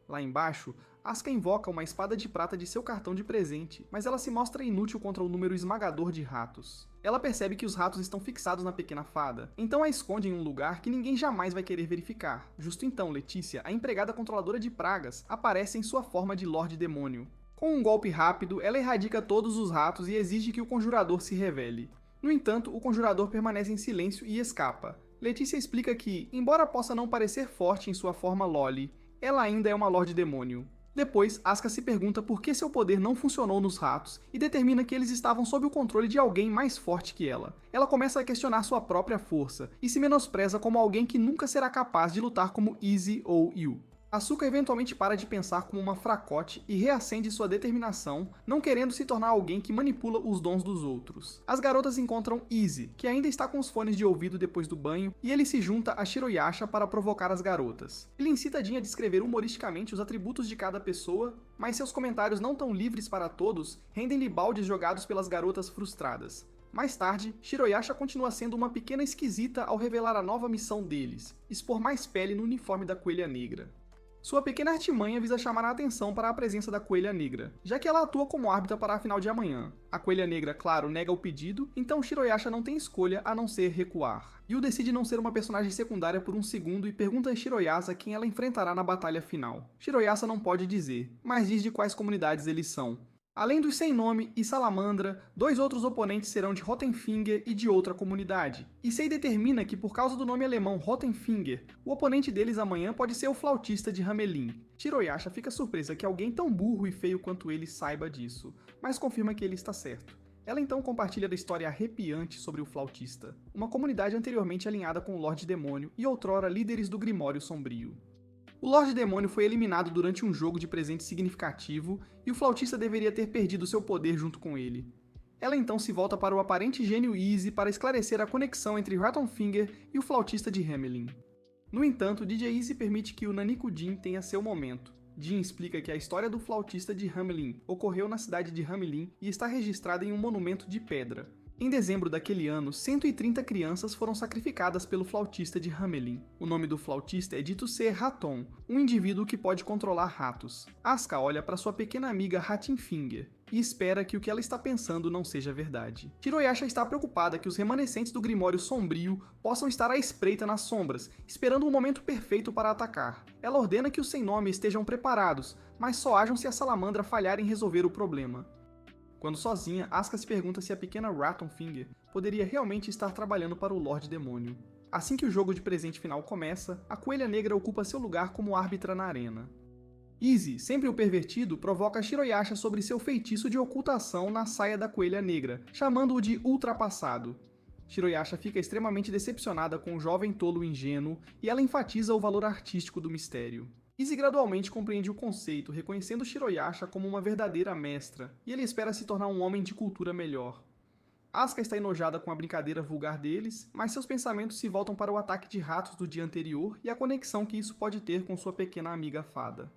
[SPEAKER 1] Lá embaixo, Asuka invoca uma espada de prata de seu cartão de presente, mas ela se mostra inútil contra o número esmagador de ratos. Ela percebe que os ratos estão fixados na pequena fada, então a esconde em um lugar que ninguém jamais vai querer verificar. Justo então, Letícia, a empregada controladora de pragas, aparece em sua forma de Lorde Demônio. Com um golpe rápido, ela erradica todos os ratos e exige que o conjurador se revele. No entanto, o conjurador permanece em silêncio e escapa. Letícia explica que, embora possa não parecer forte em sua forma Loli, ela ainda é uma Lorde Demônio. Depois, Asuka se pergunta por que seu poder não funcionou nos ratos e determina que eles estavam sob o controle de alguém mais forte que ela. Ela começa a questionar sua própria força e se menospreza como alguém que nunca será capaz de lutar como Izzy ou Yu. Asuka eventualmente para de pensar como uma fracote e reacende sua determinação, não querendo se tornar alguém que manipula os dons dos outros. As garotas encontram Izzy, que ainda está com os fones de ouvido depois do banho, e ele se junta a Shiroyasha para provocar as garotas. Ele incita Jin a descrever humoristicamente os atributos de cada pessoa, mas seus comentários não tão livres para todos rendem-lhe baldes jogados pelas garotas frustradas. Mais tarde, Shiroyasha continua sendo uma pequena esquisita ao revelar a nova missão deles, expor mais pele no uniforme da Coelha Negra. Sua pequena artimanha visa chamar a atenção para a presença da Coelha Negra, já que ela atua como árbitra para a final de amanhã. A Coelha Negra, claro, nega o pedido, então Shiroyasha não tem escolha a não ser recuar. Yu decide não ser uma personagem secundária por um segundo e pergunta a Shiroyasa quem ela enfrentará na batalha final. Shiroyasa não pode dizer, mas diz de quais comunidades eles são. Além dos Sem Nome e Salamandra, 2 outros oponentes serão de Rottenfinger e de outra comunidade. Issei determina que, por causa do nome alemão Rottenfinger, o oponente deles amanhã pode ser o flautista de Hamelin. Shiroyasha fica surpresa que alguém tão burro e feio quanto ele saiba disso, mas confirma que ele está certo. Ela então compartilha da história arrepiante sobre o flautista, uma comunidade anteriormente alinhada com o Lorde Demônio e outrora líderes do Grimório Sombrio. O Lorde Demônio foi eliminado durante um jogo de presente significativo e o flautista deveria ter perdido seu poder junto com ele. Ela então se volta para o aparente gênio Izzy para esclarecer a conexão entre Rottenfinger e o flautista de Hamelin. No entanto, DJ Izzy permite que o Nanico Jin tenha seu momento. Jin explica que a história do flautista de Hamelin ocorreu na cidade de Hamelin e está registrada em um monumento de pedra. Em dezembro daquele ano, 130 crianças foram sacrificadas pelo flautista de Hamelin. O nome do flautista é dito ser Raton, um indivíduo que pode controlar ratos. Asuka olha para sua pequena amiga Rattenfinger e espera que o que ela está pensando não seja verdade. Shiroyasha está preocupada que os remanescentes do Grimório Sombrio possam estar à espreita nas sombras, esperando o momento perfeito para atacar. Ela ordena que os Sem Nome estejam preparados, mas só ajam se a Salamandra falhar em resolver o problema. Quando sozinha, Asuka se pergunta se a pequena Rattenfinger poderia realmente estar trabalhando para o Lorde Demônio. Assim que o jogo de presente final começa, a Coelha Negra ocupa seu lugar como árbitra na arena. Izzy, sempre o pervertido, provoca Shiroyasha sobre seu feitiço de ocultação na saia da Coelha Negra, chamando-o de ultrapassado. Shiroyasha fica extremamente decepcionada com o jovem tolo ingênuo e ela enfatiza o valor artístico do mistério. Izzy gradualmente compreende o conceito, reconhecendo Shiroyasha como uma verdadeira mestra, e ele espera se tornar um homem de cultura melhor. Asuka está enojada com a brincadeira vulgar deles, mas seus pensamentos se voltam para o ataque de ratos do dia anterior e a conexão que isso pode ter com sua pequena amiga fada.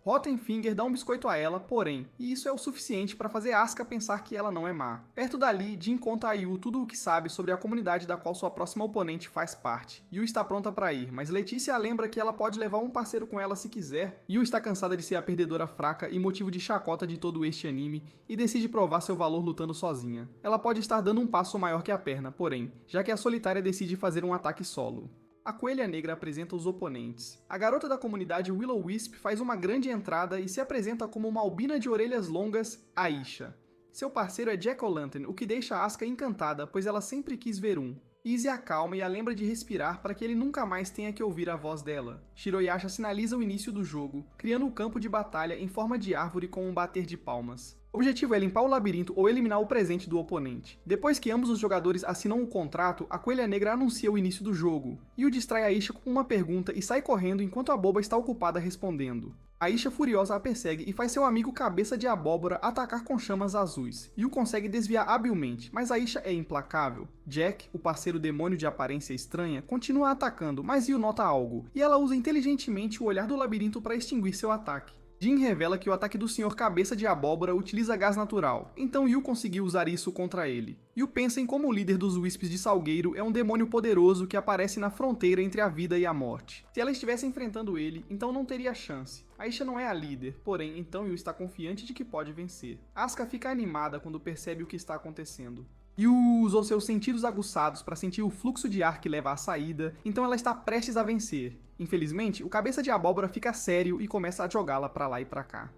[SPEAKER 1] Rottenfinger dá um biscoito a ela, porém, e isso é o suficiente para fazer Asuka pensar que ela não é má. Perto dali, Jin conta a Yu tudo o que sabe sobre a comunidade da qual sua próxima oponente faz parte. Yu está pronta para ir, mas Letícia lembra que ela pode levar um parceiro com ela se quiser. Yu está cansada de ser a perdedora fraca e motivo de chacota de todo este anime, e decide provar seu valor lutando sozinha. Ela pode estar dando um passo maior que a perna, porém, já que a solitária decide fazer um ataque solo. A Coelha Negra apresenta os oponentes. A garota da comunidade Will-O-Wisp faz uma grande entrada e se apresenta como uma albina de orelhas longas, Aisha. Seu parceiro é Jack-O-Lantern, o que deixa Asuka encantada, pois ela sempre quis ver um. Izzy a acalma e a lembra de respirar para que ele nunca mais tenha que ouvir a voz dela. Shiroyasha sinaliza o início do jogo, criando o campo de batalha em forma de árvore com um bater de palmas. O objetivo é limpar o labirinto ou eliminar o presente do oponente. Depois que ambos os jogadores assinam o contrato, a Coelha Negra anuncia o início do jogo. Yu distrai Aisha com uma pergunta e sai correndo enquanto a boba está ocupada respondendo. Aisha furiosa a persegue e faz seu amigo Cabeça de Abóbora atacar com chamas azuis. Yu consegue desviar habilmente, mas Aisha é implacável. Jack, o parceiro demônio de aparência estranha, continua atacando, mas Yu nota algo, e ela usa inteligentemente o olhar do labirinto para extinguir seu ataque. Jin revela que o ataque do Sr. Cabeça de Abóbora utiliza gás natural, então Yu conseguiu usar isso contra ele. Yu pensa em como o líder dos Wisps de Salgueiro é um demônio poderoso que aparece na fronteira entre a vida e a morte. Se ela estivesse enfrentando ele, então não teria chance. Aisha não é a líder, porém, então Yu está confiante de que pode vencer. Asuka fica animada quando percebe o que está acontecendo. Yu usou seus sentidos aguçados para sentir o fluxo de ar que leva à saída, então ela está prestes a vencer. Infelizmente, o Cabeça de Abóbora fica sério e começa a jogá-la para lá e para cá.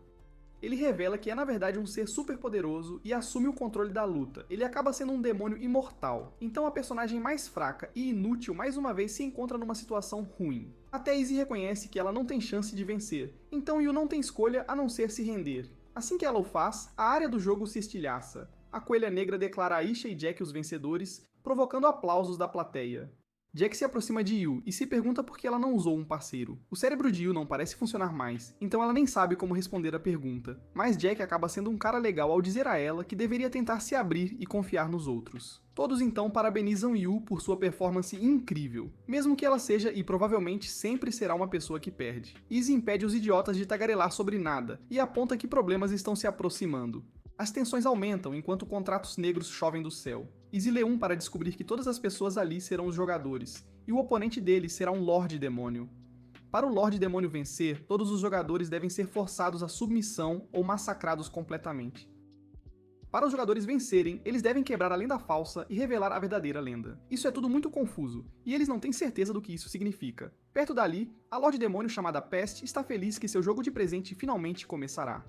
[SPEAKER 1] Ele revela que é na verdade um ser super poderoso e assume o controle da luta. Ele acaba sendo um demônio imortal, então a personagem mais fraca e inútil mais uma vez se encontra numa situação ruim. Até Izzy reconhece que ela não tem chance de vencer, então Yu não tem escolha a não ser se render. Assim que ela o faz, a área do jogo se estilhaça. A Coelha Negra declara Aisha e Jack os vencedores, provocando aplausos da plateia. Jack se aproxima de Yu e se pergunta por que ela não usou um parceiro. O cérebro de Yu não parece funcionar mais, então ela nem sabe como responder a pergunta. Mas Jack acaba sendo um cara legal ao dizer a ela que deveria tentar se abrir e confiar nos outros. Todos então parabenizam Yu por sua performance incrível, mesmo que ela seja e provavelmente sempre será uma pessoa que perde. Izzy impede os idiotas de tagarelar sobre nada e aponta que problemas estão se aproximando. As tensões aumentam enquanto contratos negros chovem do céu. Izzy lê um para descobrir que todas as pessoas ali serão os jogadores, e o oponente deles será um Lorde Demônio. Para o Lorde Demônio vencer, todos os jogadores devem ser forçados à submissão ou massacrados completamente. Para os jogadores vencerem, eles devem quebrar a lenda falsa e revelar a verdadeira lenda. Isso é tudo muito confuso, e eles não têm certeza do que isso significa. Perto dali, a Lorde Demônio chamada Peste está feliz que seu jogo de presente finalmente começará.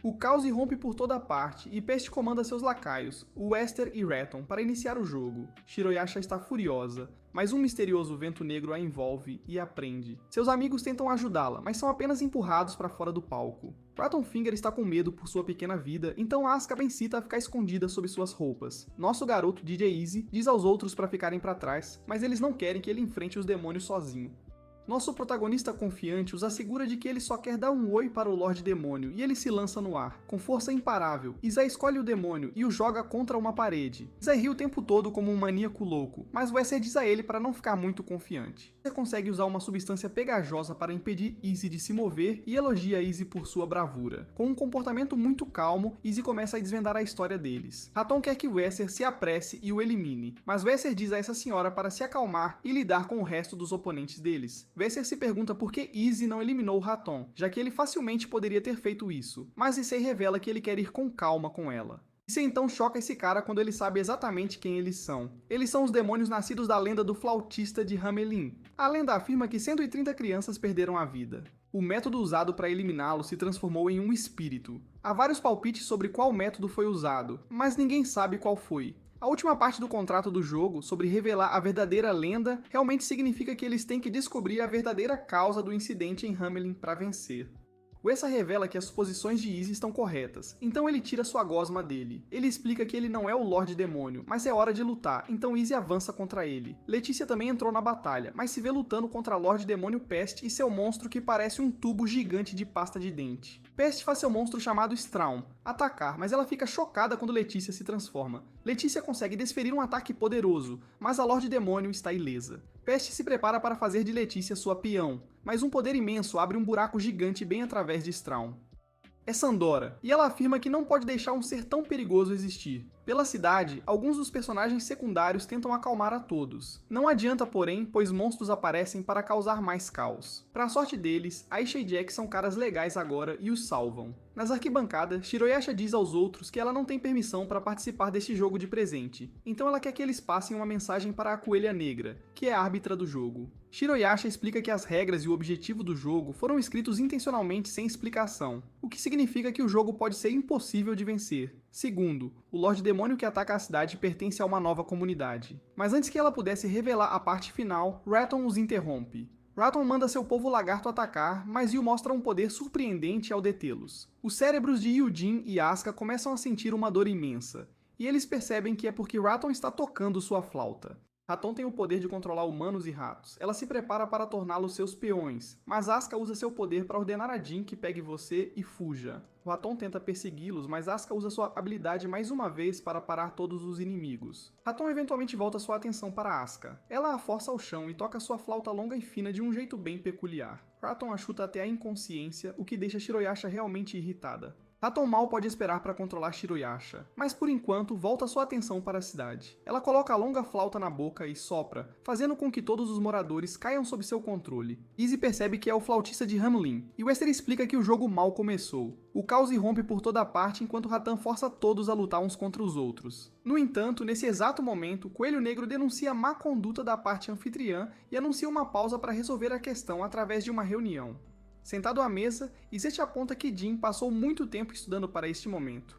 [SPEAKER 1] O caos irrompe por toda parte e Pest comanda seus lacaios, o Wester e Ratton, para iniciar o jogo. Shiroyasha está furiosa, mas um misterioso vento negro a envolve e a prende. Seus amigos tentam ajudá-la, mas são apenas empurrados para fora do palco. Rattonfinger está com medo por sua pequena vida, então Asuka a incita a ficar escondida sob suas roupas. Nosso garoto DJ Easy diz aos outros para ficarem para trás, mas eles não querem que ele enfrente os demônios sozinho. Nosso protagonista confiante os assegura de que ele só quer dar um oi para o Lorde Demônio e ele se lança no ar, com força imparável. Zé escolhe o demônio e o joga contra uma parede. Zé ri o tempo todo como um maníaco louco, mas Wesser diz a ele para não ficar muito confiante. Zé consegue usar uma substância pegajosa para impedir Izzy de se mover e elogia Izzy por sua bravura. Com um comportamento muito calmo, Izzy começa a desvendar a história deles. Ratton quer que Wesser se apresse e o elimine, mas Wesser diz a essa senhora para se acalmar e lidar com o resto dos oponentes deles. Wesser se pergunta por que Izzy não eliminou Ratton, já que ele facilmente poderia ter feito isso, mas Issei revela que ele quer ir com calma com ela. Issei então choca esse cara quando ele sabe exatamente quem eles são. Eles são os demônios nascidos da lenda do flautista de Hamelin. A lenda afirma que 130 crianças perderam a vida. O método usado para eliminá-lo se transformou em um espírito. Há vários palpites sobre qual método foi usado, mas ninguém sabe qual foi. A última parte do contrato do jogo, sobre revelar a verdadeira lenda, realmente significa que eles têm que descobrir a verdadeira causa do incidente em Hamelin para vencer. Uessa revela que as suposições de Izzy estão corretas, então ele tira sua gosma dele. Ele explica que ele não é o Lorde Demônio, mas é hora de lutar, então Izzy avança contra ele. Letícia também entrou na batalha, mas se vê lutando contra Lorde Demônio Pest e seu monstro que parece um tubo gigante de pasta de dente. Pest faz seu monstro chamado Straum atacar, mas ela fica chocada quando Letícia se transforma. Letícia consegue desferir um ataque poderoso, mas a Lorde Demônio está ilesa. Pest se prepara para fazer de Letícia sua peão, mas um poder imenso abre um buraco gigante bem através de Straum. É Sandora, e ela afirma que não pode deixar um ser tão perigoso existir. Pela cidade, alguns dos personagens secundários tentam acalmar a todos. Não adianta, porém, pois monstros aparecem para causar mais caos. Para a sorte deles, Aisha e Jack são caras legais agora e os salvam. Nas arquibancadas, Shiroyasha diz aos outros que ela não tem permissão para participar deste jogo de presente, então ela quer que eles passem uma mensagem para a Coelha Negra, que é a árbitra do jogo. Shiroyasha explica que as regras e o objetivo do jogo foram escritos intencionalmente sem explicação, o que significa que o jogo pode ser impossível de vencer. Segundo, o Lorde Demônio que ataca a cidade pertence a uma nova comunidade. Mas antes que ela pudesse revelar a parte final, Ratton os interrompe. Ratton manda seu povo lagarto atacar, mas Yu mostra um poder surpreendente ao detê-los. Os cérebros de Yujin e Asuka começam a sentir uma dor imensa, e eles percebem que é porque Ratton está tocando sua flauta. Ratton tem o poder de controlar humanos e ratos. Ela se prepara para torná-los seus peões, mas Asuka usa seu poder para ordenar a Jin que pegue você e fuja. O Ratton tenta persegui-los, mas Asuka usa sua habilidade mais uma vez para parar todos os inimigos. Ratton eventualmente volta sua atenção para Asuka. Ela a força ao chão e toca sua flauta longa e fina de um jeito bem peculiar. Ratton a chuta até a inconsciência, o que deixa Shiroyasha realmente irritada. Ratton mal pode esperar para controlar Shiroyasha, mas por enquanto volta sua atenção para a cidade. Ela coloca a longa flauta na boca e sopra, fazendo com que todos os moradores caiam sob seu controle. Izzy percebe que é o flautista de Hamelin, e Wester explica que o jogo mal começou. O caos irrompe por toda parte enquanto Rattan força todos a lutar uns contra os outros. No entanto, nesse exato momento, Coelho Negro denuncia a má conduta da parte anfitriã e anuncia uma pausa para resolver a questão através de uma reunião. Sentado à mesa, Izete aponta que Jin passou muito tempo estudando para este momento.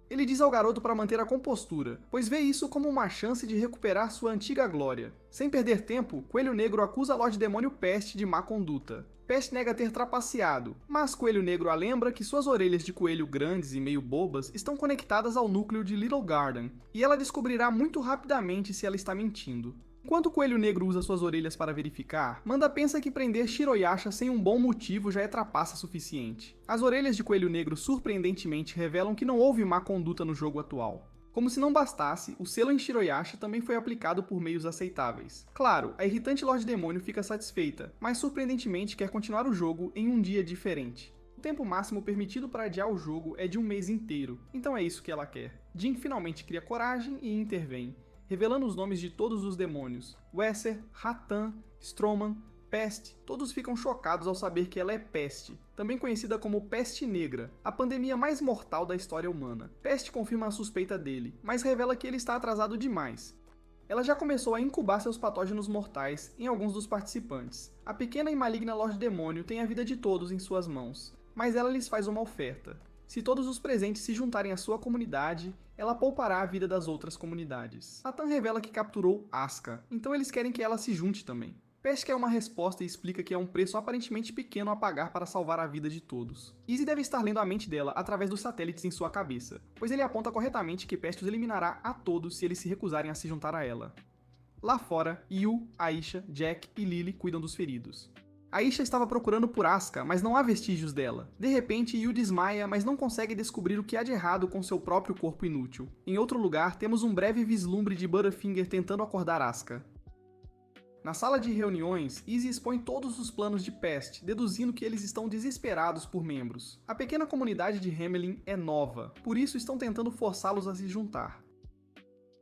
[SPEAKER 1] Ele diz ao garoto para manter a compostura, pois vê isso como uma chance de recuperar sua antiga glória. Sem perder tempo, Coelho Negro acusa Lorde Demônio Pest de má conduta. Pest nega ter trapaceado, mas Coelho Negro a lembra que suas orelhas de coelho grandes e meio bobas estão conectadas ao núcleo de Little Garden, e ela descobrirá muito rapidamente se ela está mentindo. Enquanto o Coelho Negro usa suas orelhas para verificar, Manda pensa que prender Shiroyasha sem um bom motivo já é trapaça suficiente. As orelhas de Coelho Negro surpreendentemente revelam que não houve má conduta no jogo atual. Como se não bastasse, o selo em Shiroyasha também foi aplicado por meios aceitáveis. Claro, a irritante Lorde Demônio fica satisfeita, mas surpreendentemente quer continuar o jogo em um dia diferente. O tempo máximo permitido para adiar o jogo é de um mês inteiro, então é isso que ela quer. Jin finalmente cria coragem e intervém, revelando os nomes de todos os demônios. Wesser, Rattan, Stroman, Pest, todos ficam chocados ao saber que ela é Peste, também conhecida como Peste Negra, a pandemia mais mortal da história humana. Peste confirma a suspeita dele, mas revela que ele está atrasado demais. Ela já começou a incubar seus patógenos mortais em alguns dos participantes. A pequena e maligna Lorde Demônio tem a vida de todos em suas mãos, mas ela lhes faz uma oferta. Se todos os presentes se juntarem à sua comunidade, ela poupará a vida das outras comunidades. Hatan revela que capturou Asuka, então eles querem que ela se junte também. Pest quer uma resposta e explica que é um preço aparentemente pequeno a pagar para salvar a vida de todos. Izzy deve estar lendo a mente dela através dos satélites em sua cabeça, pois ele aponta corretamente que Pest os eliminará a todos se eles se recusarem a se juntar a ela. Lá fora, Yu, Aisha, Jack e Lily cuidam dos feridos. Aisha estava procurando por Asuka, mas não há vestígios dela. De repente, Yu desmaia, mas não consegue descobrir o que há de errado com seu próprio corpo inútil. Em outro lugar, temos um breve vislumbre de Butterfinger tentando acordar Asuka. Na sala de reuniões, Izzy expõe todos os planos de Pest, deduzindo que eles estão desesperados por membros. A pequena comunidade de Hamelin é nova, por isso estão tentando forçá-los a se juntar.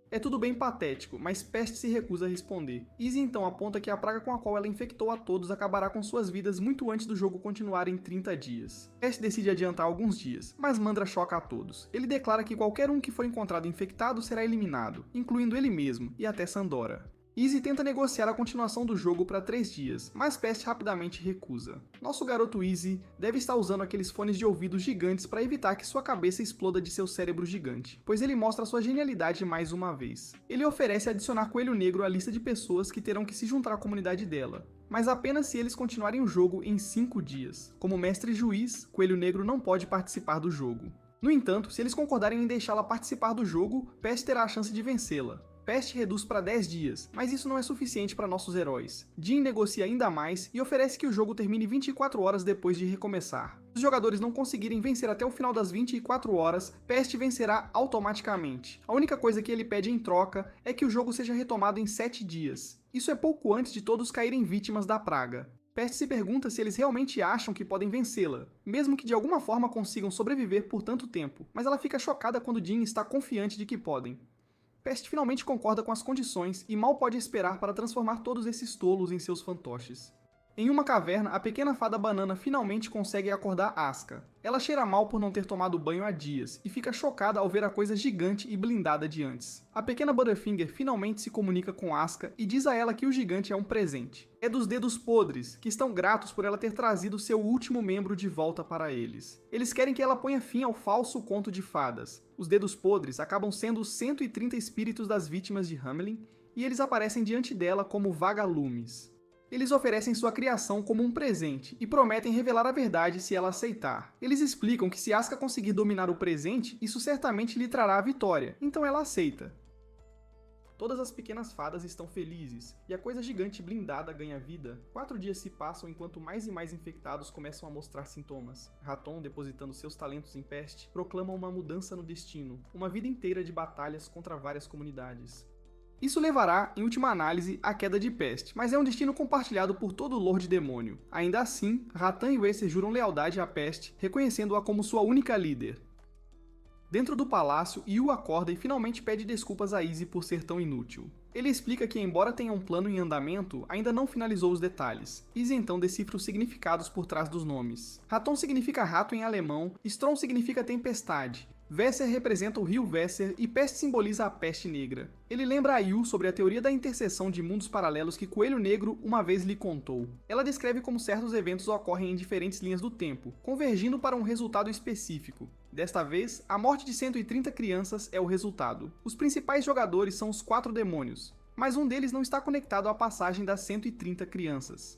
[SPEAKER 1] É tudo bem patético, mas Pest se recusa a responder. Izzy então aponta que a praga com a qual ela infectou a todos acabará com suas vidas muito antes do jogo continuar em 30 dias. Pest decide adiantar alguns dias, mas Mandra choca a todos. Ele declara que qualquer um que for encontrado infectado será eliminado, incluindo ele mesmo e até Sandora. Izzy tenta negociar a continuação do jogo para 3 dias, mas Pest rapidamente recusa. Nosso garoto Izzy deve estar usando aqueles fones de ouvido gigantes para evitar que sua cabeça exploda de seu cérebro gigante, pois ele mostra sua genialidade mais uma vez. Ele oferece adicionar Coelho Negro à lista de pessoas que terão que se juntar à comunidade dela, mas apenas se eles continuarem o jogo em 5 dias. Como mestre juiz, Coelho Negro não pode participar do jogo. No entanto, se eles concordarem em deixá-la participar do jogo, Pest terá a chance de vencê-la. Pest reduz para 10 dias, mas isso não é suficiente para nossos heróis. Jin negocia ainda mais e oferece que o jogo termine 24 horas depois de recomeçar. Se os jogadores não conseguirem vencer até o final das 24 horas, Pest vencerá automaticamente. A única coisa que ele pede em troca é que o jogo seja retomado em 7 dias. Isso é pouco antes de todos caírem vítimas da praga. Pest se pergunta se eles realmente acham que podem vencê-la, mesmo que de alguma forma consigam sobreviver por tanto tempo, mas ela fica chocada quando Jin está confiante de que podem. Pest finalmente concorda com as condições e mal pode esperar para transformar todos esses tolos em seus fantoches. Em uma caverna, a pequena fada banana finalmente consegue acordar Asuka. Ela cheira mal por não ter tomado banho há dias e fica chocada ao ver a coisa gigante e blindada de antes. A pequena Butterfinger finalmente se comunica com Asuka e diz a ela que o gigante é um presente. É dos Dedos Podres, que estão gratos por ela ter trazido seu último membro de volta para eles. Eles querem que ela ponha fim ao falso conto de fadas. Os Dedos Podres acabam sendo os 130 espíritos das vítimas de Hamelin e eles aparecem diante dela como vagalumes. Eles oferecem sua criação como um presente e prometem revelar a verdade se ela aceitar. Eles explicam que se Asuka conseguir dominar o presente, isso certamente lhe trará a vitória, então ela aceita. Todas as pequenas fadas estão felizes, e a coisa gigante blindada ganha vida. 4 dias se passam enquanto mais e mais infectados começam a mostrar sintomas. Raton, depositando seus talentos em Pest, proclama uma mudança no destino, uma vida inteira de batalhas contra várias comunidades. Isso levará, em última análise, à queda de Pest, mas é um destino compartilhado por todo o Lorde Demônio. Ainda assim, Ratan e Weser juram lealdade à Pest, reconhecendo-a como sua única líder. Dentro do palácio, Yu acorda e finalmente pede desculpas a Izzy por ser tão inútil. Ele explica que, embora tenha um plano em andamento, ainda não finalizou os detalhes. Izzy então decifra os significados por trás dos nomes. Raton significa rato em alemão, Strom significa tempestade, Weser representa o rio Weser e Pest simboliza a peste negra. Ele lembra a Yu sobre a teoria da interseção de mundos paralelos que Coelho Negro uma vez lhe contou. Ela descreve como certos eventos ocorrem em diferentes linhas do tempo, convergindo para um resultado específico. Desta vez, a morte de 130 crianças é o resultado. Os principais jogadores são os 4 demônios, mas um deles não está conectado à passagem das 130 crianças.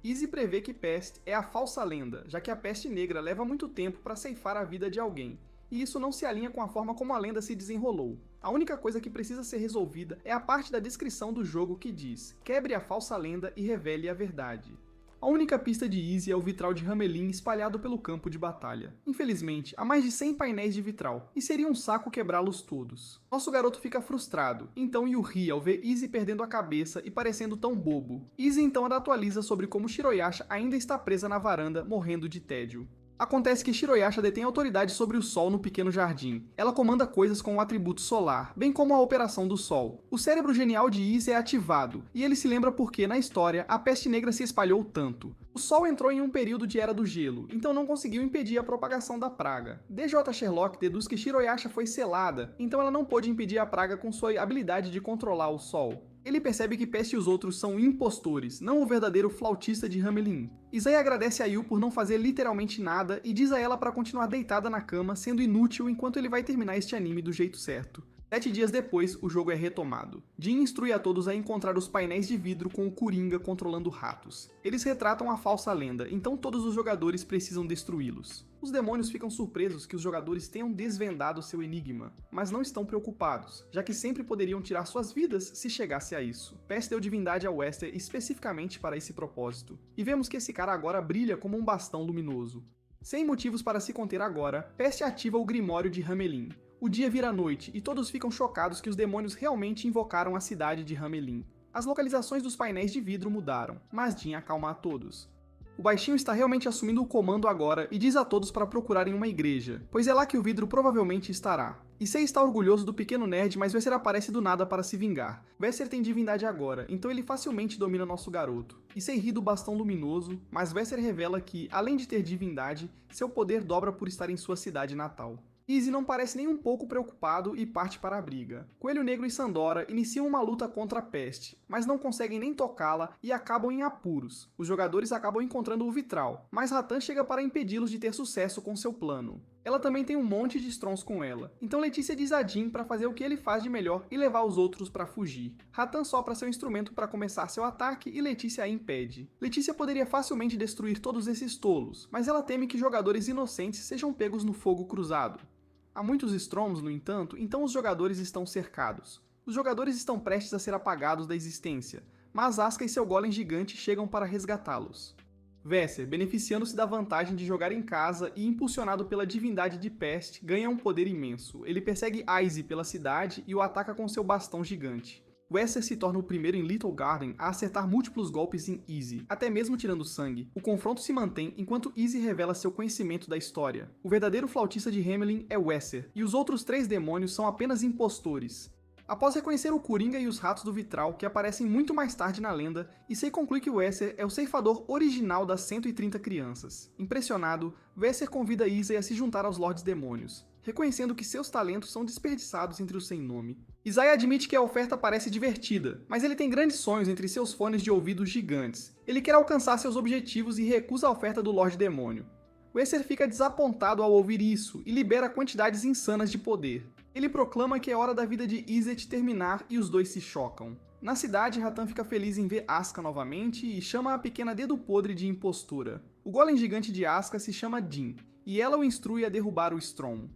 [SPEAKER 1] Izzy prevê que Pest é a falsa lenda, já que a peste negra leva muito tempo para ceifar a vida de alguém, e isso não se alinha com a forma como a lenda se desenrolou. A única coisa que precisa ser resolvida é a parte da descrição do jogo que diz: quebre a falsa lenda e revele a verdade. A única pista de Izzy é o vitral de Hamelin espalhado pelo campo de batalha. Infelizmente, há mais de 100 painéis de vitral, e seria um saco quebrá-los todos. Nosso garoto fica frustrado, então Yu ri ao ver Izzy perdendo a cabeça e parecendo tão bobo. Izzy então atualiza sobre como Shiroyasha ainda está presa na varanda, morrendo de tédio. Acontece que Shiroyasha detém autoridade sobre o Sol no pequeno jardim. Ela comanda coisas com o atributo solar, bem como a operação do Sol. O cérebro genial de Izzy é ativado, e ele se lembra porque, na história, a peste negra se espalhou tanto. O Sol entrou em um período de Era do Gelo, então não conseguiu impedir a propagação da praga. DJ Sherlock deduz que Shiroyasha foi selada, então ela não pôde impedir a praga com sua habilidade de controlar o Sol. Ele percebe que Pest e os outros são impostores, não o verdadeiro flautista de Hamelin. Izai agradece a Yu por não fazer literalmente nada e diz a ela para continuar deitada na cama, sendo inútil enquanto ele vai terminar este anime do jeito certo. 7 dias depois, o jogo é retomado. Jin instrui a todos a encontrar os painéis de vidro com o Coringa controlando ratos. Eles retratam a falsa lenda, então todos os jogadores precisam destruí-los. Os demônios ficam surpresos que os jogadores tenham desvendado seu enigma, mas não estão preocupados, já que sempre poderiam tirar suas vidas se chegasse a isso. Pest deu divindade a Wesker especificamente para esse propósito, e vemos que esse cara agora brilha como um bastão luminoso. Sem motivos para se conter agora, Pest ativa o Grimório de Hamelin. O dia vira noite e todos ficam chocados que os demônios realmente invocaram a cidade de Hamelin. As localizações dos painéis de vidro mudaram, mas Jin acalma a todos. O baixinho está realmente assumindo o comando agora e diz a todos para procurarem uma igreja, pois é lá que o vidro provavelmente estará. Issei está orgulhoso do pequeno nerd, mas Wesker aparece do nada para se vingar. Wesker tem divindade agora, então ele facilmente domina nosso garoto. Issei ri do bastão luminoso, mas Wesker revela que, além de ter divindade, seu poder dobra por estar em sua cidade natal. Izzy não parece nem um pouco preocupado e parte para a briga. Coelho Negro e Sandora iniciam uma luta contra a Pest, mas não conseguem nem tocá-la e acabam em apuros. Os jogadores acabam encontrando o Vitral, mas Ratan chega para impedi-los de ter sucesso com seu plano. Ela também tem um monte de Strons com ela, então Letícia diz a Jin para fazer o que ele faz de melhor e levar os outros para fugir. Ratan sopra seu instrumento para começar seu ataque e Letícia a impede. Letícia poderia facilmente destruir todos esses tolos, mas ela teme que jogadores inocentes sejam pegos no fogo cruzado. Há muitos Stroms, no entanto, então os jogadores estão cercados. Os jogadores estão prestes a ser apagados da existência, mas Asuka e seu golem gigante chegam para resgatá-los. Wesker, beneficiando-se da vantagem de jogar em casa e impulsionado pela divindade de Pest, ganha um poder imenso. Ele persegue Izzy pela cidade e o ataca com seu bastão gigante. Wesker se torna o primeiro em Little Garden a acertar múltiplos golpes em Izzy, até mesmo tirando sangue. O confronto se mantém enquanto Izzy revela seu conhecimento da história. O verdadeiro flautista de Hamelin é Wesker, e os outros 3 demônios são apenas impostores. Após reconhecer o Coringa e os ratos do Vitral, que aparecem muito mais tarde na lenda, Issei conclui que Wesker é o ceifador original das 130 crianças. Impressionado, Wesker convida Izzy a se juntar aos Lordes Demônios, reconhecendo que seus talentos são desperdiçados entre os sem nome. Izai admite que a oferta parece divertida, mas ele tem grandes sonhos entre seus fones de ouvido gigantes. Ele quer alcançar seus objetivos e recusa a oferta do Lorde Demônio. Wesker fica desapontado ao ouvir isso e libera quantidades insanas de poder. Ele proclama que é hora da vida de Izzet terminar e os dois se chocam. Na cidade, Ratan fica feliz em ver Asuka novamente e chama a pequena dedo podre de impostora. O golem gigante de Asuka se chama Din, e ela o instrui a derrubar o Strom.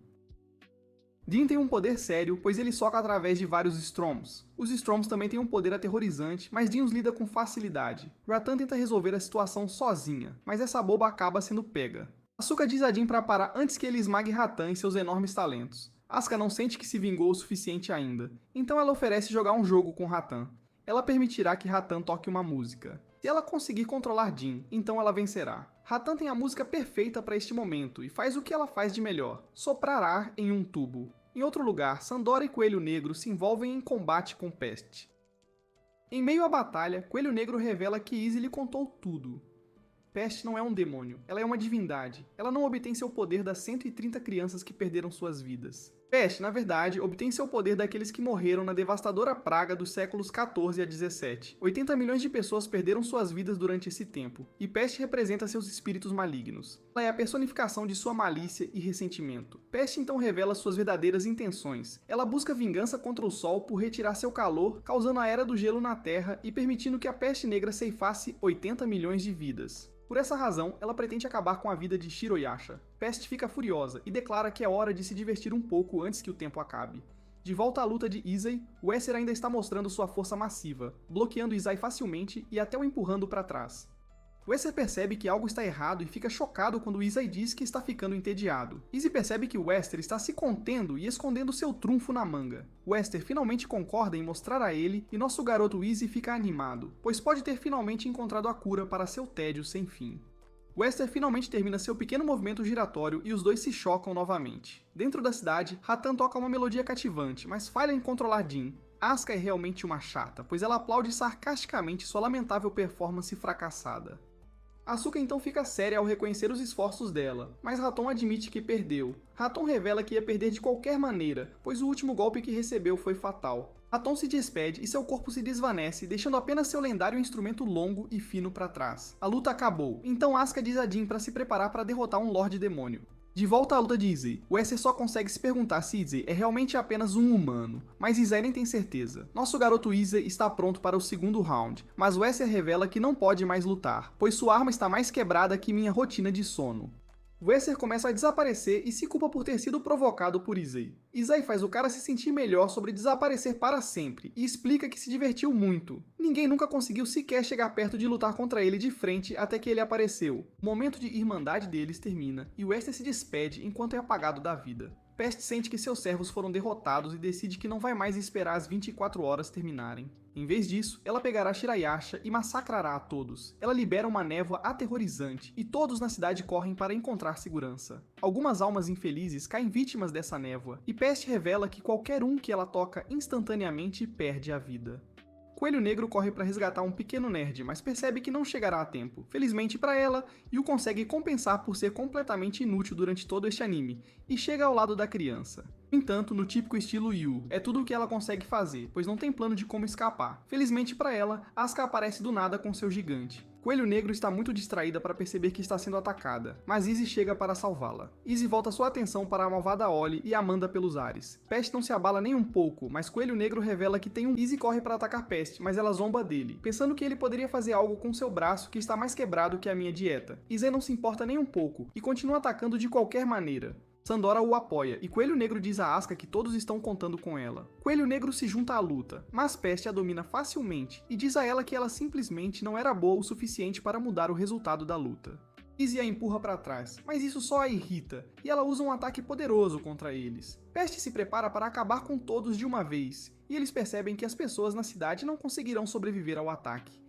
[SPEAKER 1] Din tem um poder sério, pois ele soca através de vários Stroms. Os Stroms também têm um poder aterrorizante, mas Din os lida com facilidade. Ratan tenta resolver a situação sozinha, mas essa boba acaba sendo pega. Asuka diz a Din para parar antes que ele esmague Ratan e seus enormes talentos. Asuka não sente que se vingou o suficiente ainda, então ela oferece jogar um jogo com Ratan. Ela permitirá que Ratan toque uma música. Se ela conseguir controlar Din, então ela vencerá. Ratan tem a música perfeita para este momento e faz o que ela faz de melhor, soprar ar em um tubo. Em outro lugar, Sandora e Coelho Negro se envolvem em combate com Pest. Em meio à batalha, Coelho Negro revela que Izzy lhe contou tudo. Pest não é um demônio, ela é uma divindade. Ela não obtém seu poder das 130 crianças que perderam suas vidas. Pest, na verdade, obtém seu poder daqueles que morreram na devastadora praga dos séculos 14 a 17. 80 milhões de pessoas perderam suas vidas durante esse tempo, e Pest representa seus espíritos malignos. Ela é a personificação de sua malícia e ressentimento. Pest então revela suas verdadeiras intenções. Ela busca vingança contra o Sol por retirar seu calor, causando a Era do Gelo na Terra e permitindo que a Peste Negra ceifasse 80 milhões de vidas. Por essa razão, ela pretende acabar com a vida de Shiroyasha. Pest fica furiosa e declara que é hora de se divertir um pouco antes que o tempo acabe. De volta à luta de Izzy, Wesker ainda está mostrando sua força massiva, bloqueando Izai facilmente e até o empurrando para trás. Wesker percebe que algo está errado e fica chocado quando Izzy diz que está ficando entediado. Izzy percebe que Wesker está se contendo e escondendo seu trunfo na manga. Wesker finalmente concorda em mostrar a ele e nosso garoto Izzy fica animado, pois pode ter finalmente encontrado a cura para seu tédio sem fim. Wesker finalmente termina seu pequeno movimento giratório e os dois se chocam novamente. Dentro da cidade, Ratan toca uma melodia cativante, mas falha em controlar Din. Asuka é realmente uma chata, pois ela aplaude sarcasticamente sua lamentável performance fracassada. Asuka então fica séria ao reconhecer os esforços dela, mas Raton admite que perdeu. Raton revela que ia perder de qualquer maneira, pois o último golpe que recebeu foi fatal. Raton se despede e seu corpo se desvanece, deixando apenas seu lendário instrumento longo e fino para trás. A luta acabou, então Asuka diz a Jin para se preparar para derrotar um Lorde Demônio. De volta à luta de Izzy, Wesker só consegue se perguntar se Izzy é realmente apenas um humano, mas Izzy nem tem certeza. Nosso garoto Izzy está pronto para o segundo round, mas Wesker revela que não pode mais lutar, pois sua arma está mais quebrada que minha rotina de sono. Wesker começa a desaparecer e se culpa por ter sido provocado por Izzy. Izzy faz o cara se sentir melhor sobre desaparecer para sempre e explica que se divertiu muito. Ninguém nunca conseguiu sequer chegar perto de lutar contra ele de frente até que ele apareceu. O momento de irmandade deles termina e Wesker se despede enquanto é apagado da vida. Pest sente que seus servos foram derrotados e decide que não vai mais esperar as 24 horas terminarem. Em vez disso, ela pegará Shirayasha e massacrará a todos. Ela libera uma névoa aterrorizante e todos na cidade correm para encontrar segurança. Algumas almas infelizes caem vítimas dessa névoa e Pest revela que qualquer um que ela toca instantaneamente perde a vida. Coelho Negro corre para resgatar um pequeno nerd, mas percebe que não chegará a tempo. Felizmente para ela, Yu consegue compensar por ser completamente inútil durante todo este anime, e chega ao lado da criança. No entanto, no típico estilo Yu, é tudo o que ela consegue fazer, pois não tem plano de como escapar. Felizmente para ela, Asuka aparece do nada com seu gigante. Coelho Negro está muito distraída para perceber que está sendo atacada, mas Izzy chega para salvá-la. Izzy volta sua atenção para a malvada Ollie e a manda pelos ares. Pest não se abala nem um pouco, mas Coelho Negro revela que tem um... Izzy corre para atacar Pest, mas ela zomba dele, pensando que ele poderia fazer algo com seu braço que está mais quebrado que a minha dieta. Izzy não se importa nem um pouco e continua atacando de qualquer maneira. Sandora o apoia, e Coelho Negro diz a Asuka que todos estão contando com ela. Coelho Negro se junta à luta, mas Pest a domina facilmente e diz a ela que ela simplesmente não era boa o suficiente para mudar o resultado da luta. Izzy a empurra para trás, mas isso só a irrita, e ela usa um ataque poderoso contra eles. Pest se prepara para acabar com todos de uma vez, e eles percebem que as pessoas na cidade não conseguirão sobreviver ao ataque.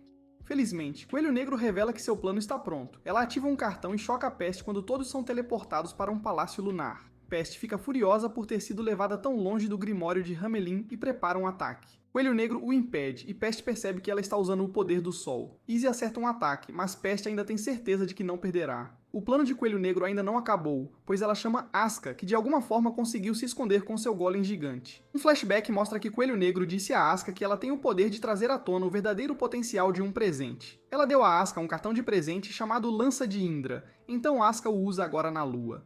[SPEAKER 1] Felizmente, Coelho Negro revela que seu plano está pronto. Ela ativa um cartão e choca a Pest quando todos são teleportados para um palácio lunar. Pest fica furiosa por ter sido levada tão longe do Grimório de Hamelin e prepara um ataque. Coelho Negro o impede e Pest percebe que ela está usando o poder do Sol. Izzy acerta um ataque, mas Pest ainda tem certeza de que não perderá. O plano de Coelho Negro ainda não acabou, pois ela chama Asuka, que de alguma forma conseguiu se esconder com seu golem gigante. Um flashback mostra que Coelho Negro disse a Asuka que ela tem o poder de trazer à tona o verdadeiro potencial de um presente. Ela deu a Asuka um cartão de presente chamado Lança de Indra, então Asuka o usa agora na Lua.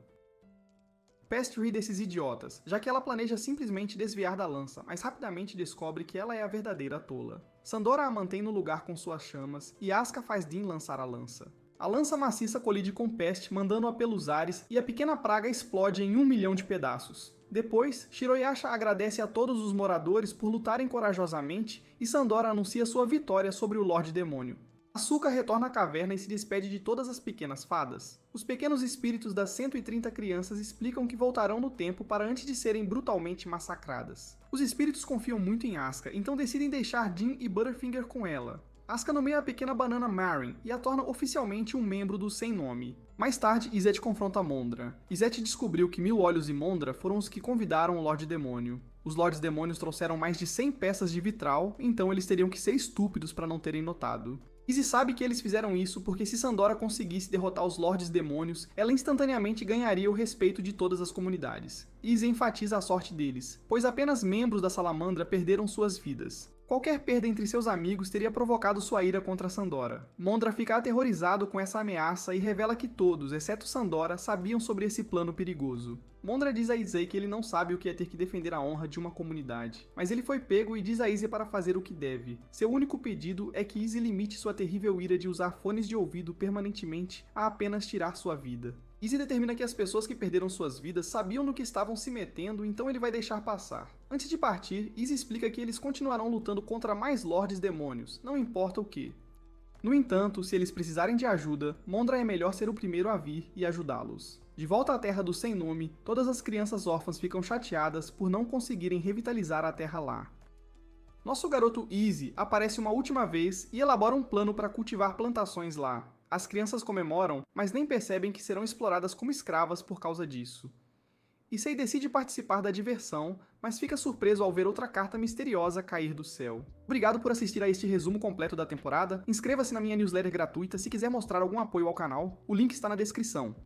[SPEAKER 1] Pest ri desses idiotas, já que ela planeja simplesmente desviar da lança, mas rapidamente descobre que ela é a verdadeira tola. Sandora a mantém no lugar com suas chamas, e Asuka faz Din lançar a lança. A lança maciça colide com Pest, mandando-a pelos ares, e a pequena praga explode em 1 milhão de pedaços. Depois, Shirayasha agradece a todos os moradores por lutarem corajosamente, e Sandora anuncia sua vitória sobre o Lorde Demônio. Asuka retorna à caverna e se despede de todas as pequenas fadas. Os pequenos espíritos das 130 crianças explicam que voltarão no tempo para antes de serem brutalmente massacradas. Os espíritos confiam muito em Asuka, então decidem deixar Jin e Butterfinger com ela. Asuka nomeia a pequena banana Marin e a torna oficialmente um membro do Sem Nome. Mais tarde, Izette confronta Mondra. Izette descobriu que Mil Olhos e Mondra foram os que convidaram o Lorde Demônio. Os Lordes Demônios trouxeram mais de 100 peças de vitral, então eles teriam que ser estúpidos para não terem notado. Izzy sabe que eles fizeram isso porque se Sandora conseguisse derrotar os Lordes Demônios, ela instantaneamente ganharia o respeito de todas as comunidades. Izzy enfatiza a sorte deles, pois apenas membros da Salamandra perderam suas vidas. Qualquer perda entre seus amigos teria provocado sua ira contra Sandora. Mondra fica aterrorizado com essa ameaça e revela que todos, exceto Sandora, sabiam sobre esse plano perigoso. Mondra diz a Izzy que ele não sabe o que é ter que defender a honra de uma comunidade, mas ele foi pego e diz a Izzy para fazer o que deve. Seu único pedido é que Izzy limite sua terrível ira de usar fones de ouvido permanentemente a apenas tirar sua vida. Izzy determina que as pessoas que perderam suas vidas sabiam no que estavam se metendo, então ele vai deixar passar. Antes de partir, Izzy explica que eles continuarão lutando contra mais Lordes Demônios, não importa o que. No entanto, se eles precisarem de ajuda, Mondra é melhor ser o primeiro a vir e ajudá-los. De volta à Terra do Sem Nome, todas as crianças órfãs ficam chateadas por não conseguirem revitalizar a Terra lá. Nosso garoto Izzy aparece uma última vez e elabora um plano para cultivar plantações lá. As crianças comemoram, mas nem percebem que serão exploradas como escravas por causa disso. Issei decide participar da diversão, mas fica surpreso ao ver outra carta misteriosa cair do céu. Obrigado por assistir a este resumo completo da temporada. Inscreva-se na minha newsletter gratuita se quiser mostrar algum apoio ao canal. O link está na descrição.